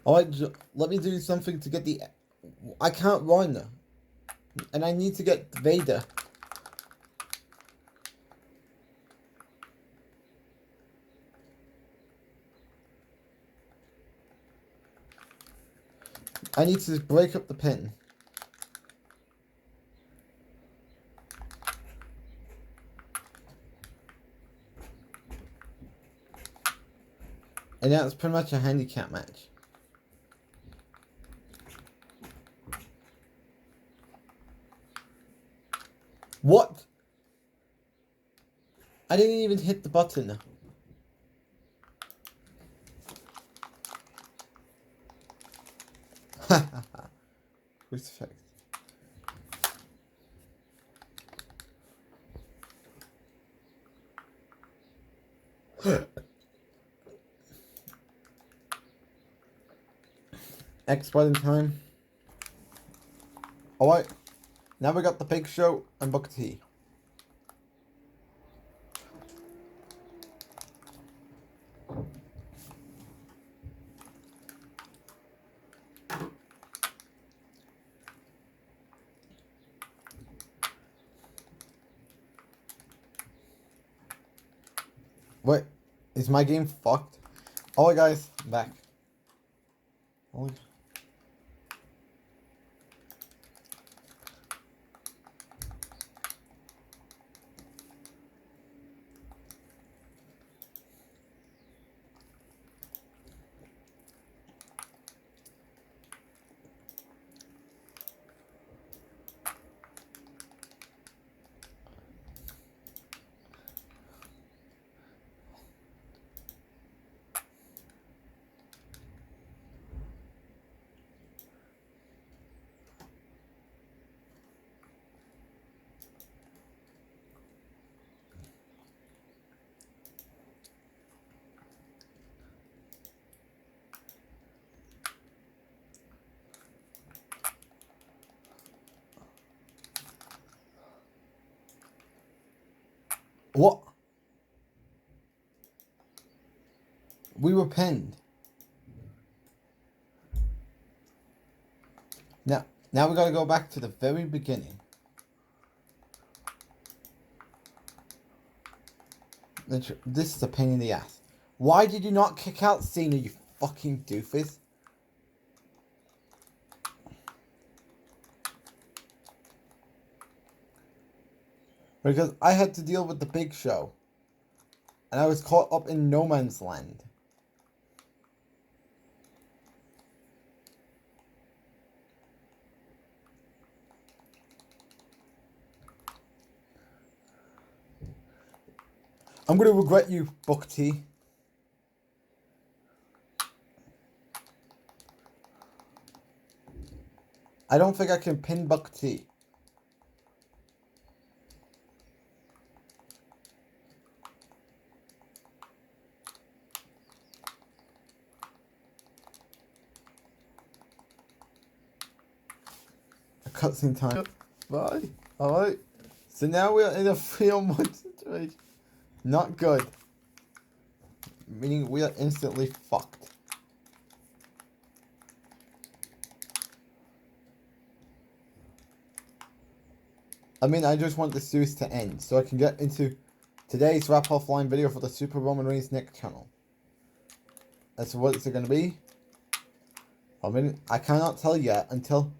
Alright, let me do something to get the... I can't run. And I need to get Vader. I need to break up the pin. And now it's pretty much a handicap match. What? I didn't even hit the button. Hahaha. Crucifix. X button time. Alright. Now we got the Big Show and Booker T. Wait, is my game fucked? Alright guys, I'm back. Holy... What? We were pinned. Now we gotta go back to the very beginning. This is a pain in the ass. Why did you not kick out Cena, you fucking doofus? Because I had to deal with the Big Show. And I was caught up in no man's land. I'm going to regret you, Booker T. I don't think I can pin Booker T. A cutscene time. Bye. Alright. So now we're in a 3-on-1 situation. Not good. Meaning we are instantly fucked. I mean, I just want the series to end so I can get into today's wrap offline video for the Super Roman Reigns Nick channel. As to what it's going to be, I mean, I cannot tell yet until,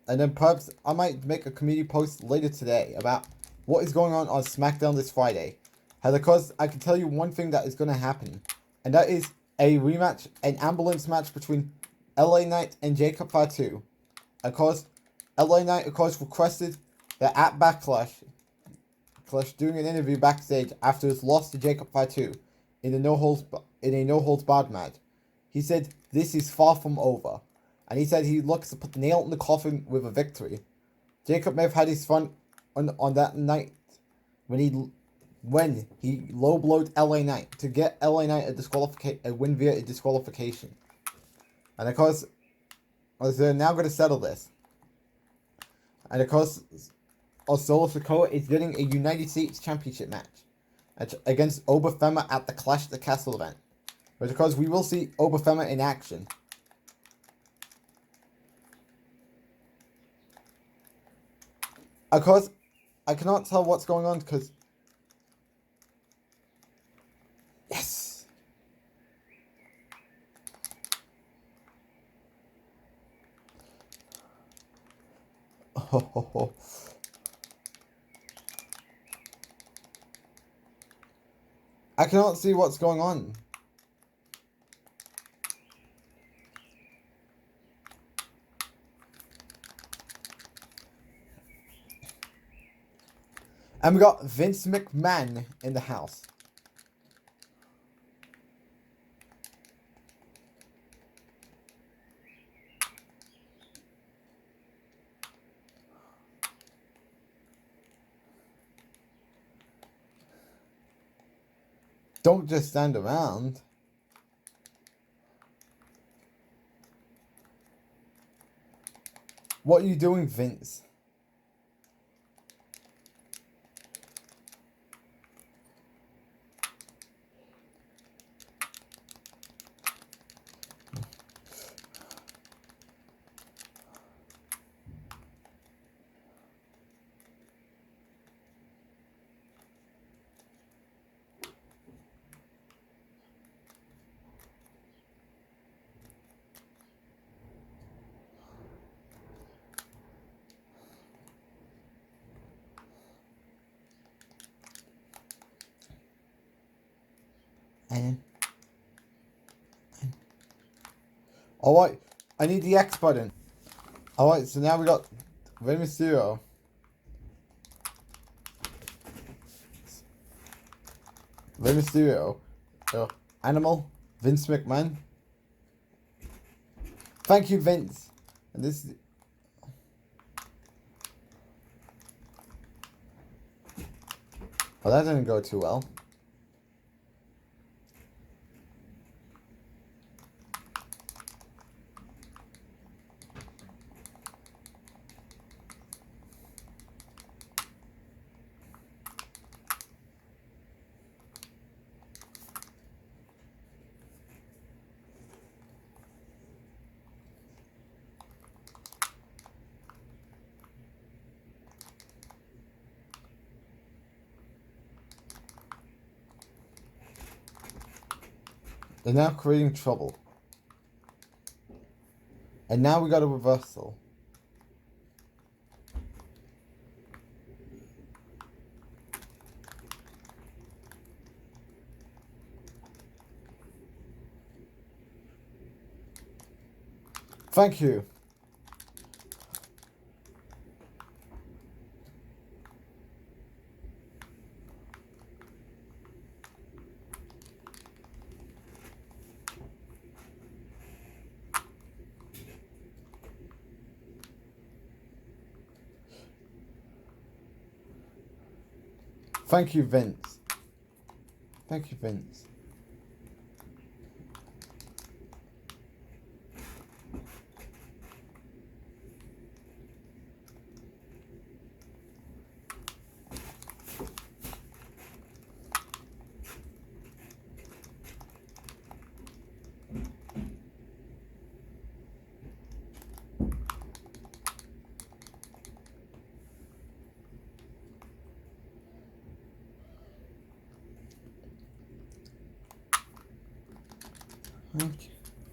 and then perhaps I might make a community post later today about what is going on SmackDown this Friday. And of course, I can tell you one thing that is going to happen, and that is a rematch, an ambulance match between LA Knight and Jacob Fatu. Of course, LA Knight, of course, requested that at Backlash, doing an interview backstage after his loss to Jacob Fatu in a no holds barred match, he said this is far from over, and he said he looks to put the nail in the coffin with a victory. Jacob may have had his fun on that night when he low blowed LA Knight to get LA Knight a win via a disqualification, and of course, they're now going to settle this, and of course. Solo Sikoa is getting a United States Championship match against Obafemi at the Clash at the Castle event. But of course, we will see Obafemi in action. Of course, I cannot tell what's going on because... Yes! Oh. I cannot see what's going on. And we got Vince McMahon in the house. Don't just stand around. What are you doing, Vince? Alright, I need the X button. Alright, so now we got Rey Mysterio. Rey Mysterio. Animal. Vince McMahon. Thank you, Vince. And this is... Oh, that didn't go too well. They're now creating trouble. And now we got a reversal. Thank you. Thank you, Vince. Thank you, Vince.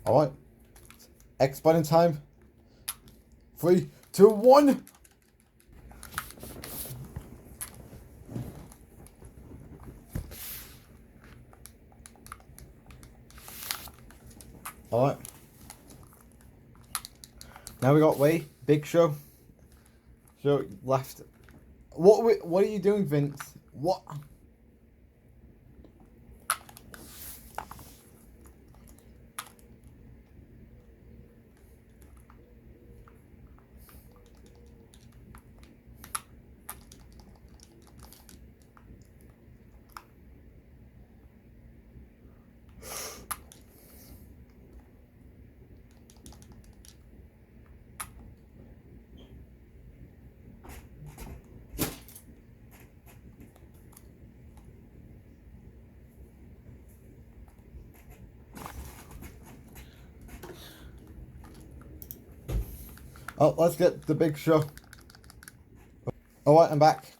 Alright. Expiring time. 3, 2, 1. Alright. Now we got Big Show. Show left. What are you doing, Vince? What? Oh, let's get the Big Show. Alright, I'm back.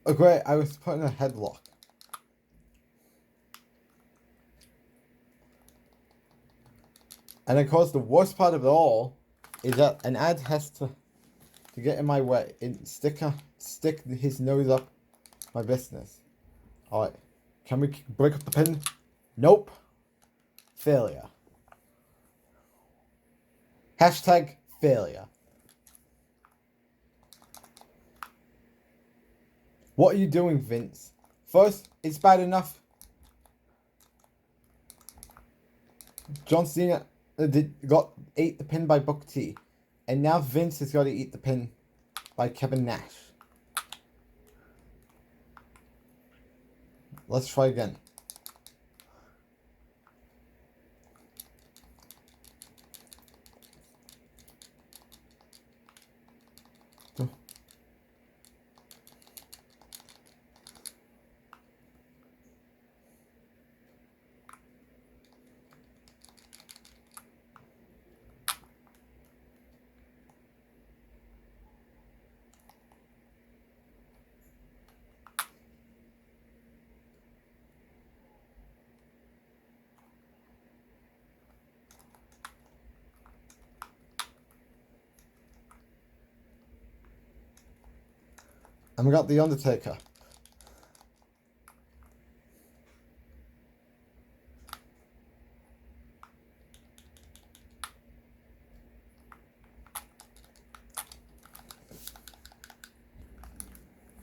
Oh great, I was put in a headlock. And of course the worst part of it all is that an ad has to get in my way and stick his nose up my business. Alright. Can we break up the pin? Nope. Failure. Hashtag failure. What are you doing, Vince? First, it's bad enough. John Cena ate the pin by Booker T. And now Vince has got to eat the pin by Kevin Nash. Let's try again. And we got The Undertaker.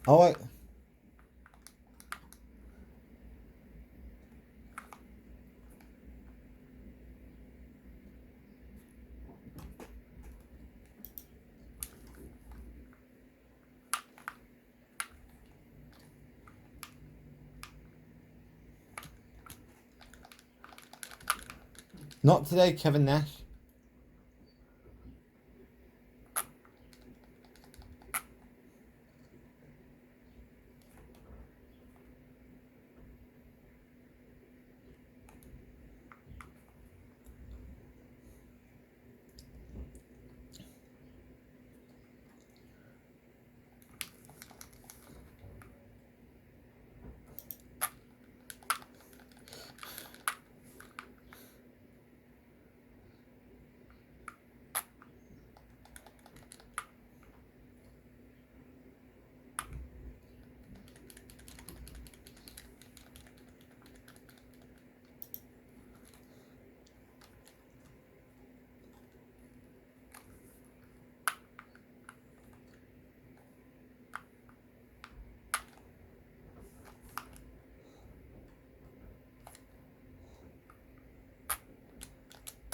Alright. Not today, Kevin Nash.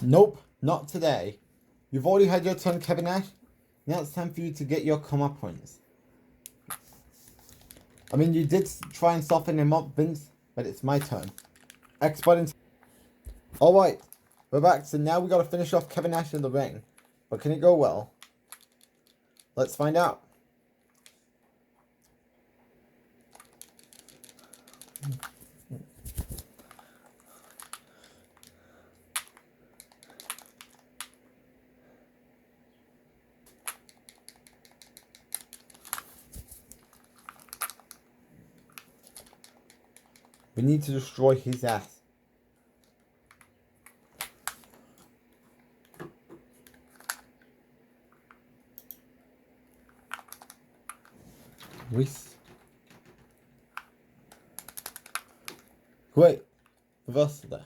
Nope, not today. You've already had your turn, Kevin Nash. Now it's time for you to get your comeuppance. I mean, you did try and soften him up, Vince, but it's my turn. X button. Alright, we're back. So now we gotta finish off Kevin Nash in the ring. But can it go well? Let's find out. We need to destroy his ass. Great. Reverse there.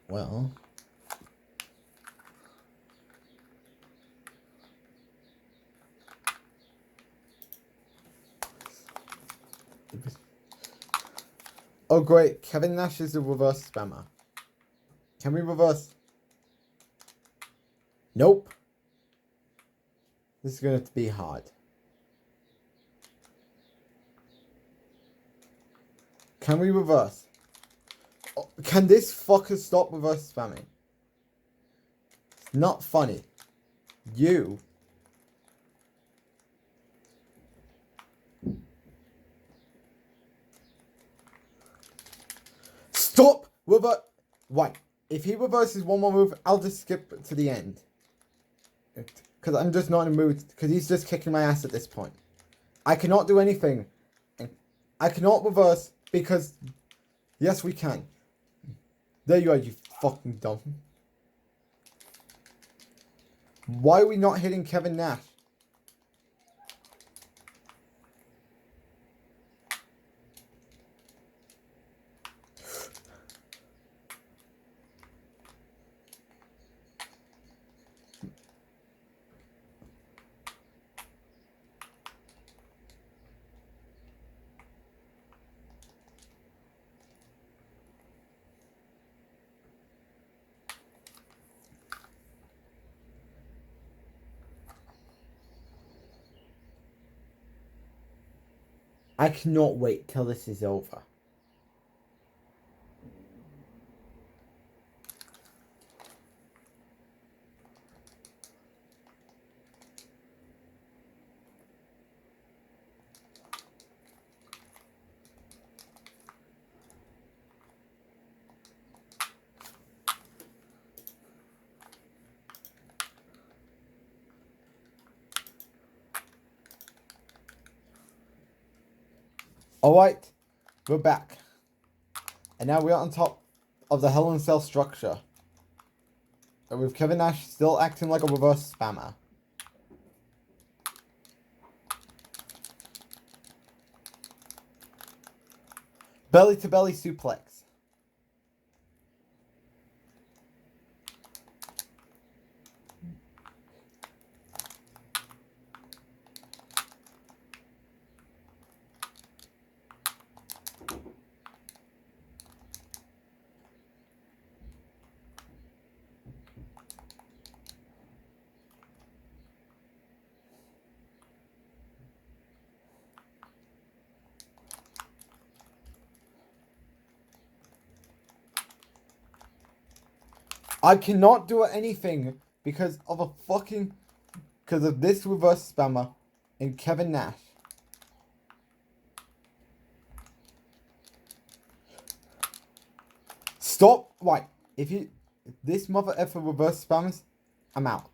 Well, oh great, Kevin Nash is a reverse spammer. Can we reverse? Nope. This is going to be hard. Can we reverse? Oh, can this fucker stop reverse spamming? It's not funny. You. Stop! Reverse. Right. If he reverses one more move, I'll just skip to the end. Because I'm just not in a mood. Because he's just kicking my ass at this point. I cannot do anything. I cannot reverse because... Yes, we can. There you are, you fucking dumb. Why are we not hitting Kevin Nash? I cannot wait till this is over. Alright, we're back. And now we're on top of the Hell in a Cell structure. And with Kevin Nash still acting like a reverse spammer. Belly to belly suplex. I cannot do anything because of this reverse spammer and Kevin Nash. Stop. Right. If this mother effer reverse spams, I'm out.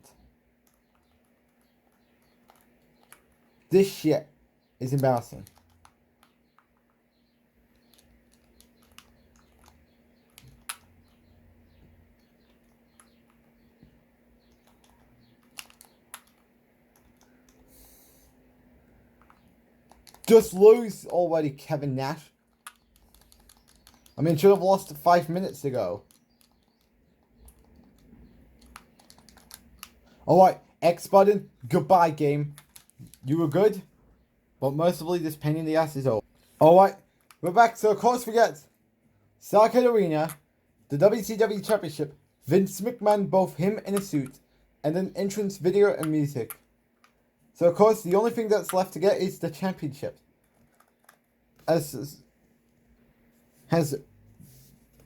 This shit is embarrassing. Just lose already, Kevin Nash. I mean, should have lost 5 minutes ago. Alright, X button. Goodbye, game. You were good, but mercifully this pain in the ass is over. Alright, we're back. So, of course, we get Starcade Arena, the WCW Championship, Vince McMahon, both him in a suit, and an entrance video and music. So, of course, the only thing that's left to get is the championship.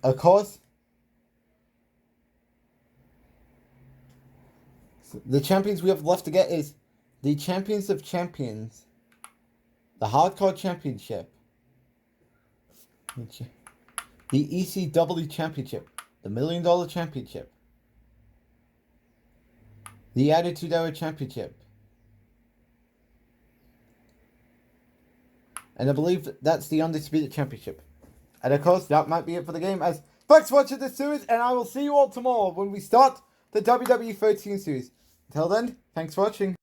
Of course, the champions we have left to get is the Champions of Champions, the Hardcore Championship, the ECW Championship, the $1 Million Championship, the Attitude Era Championship, and I believe that's the Undisputed Championship. And of course, that might be it for the game. As thanks for watching this series, and I will see you all tomorrow when we start the WWE 13 series. Until then, thanks for watching.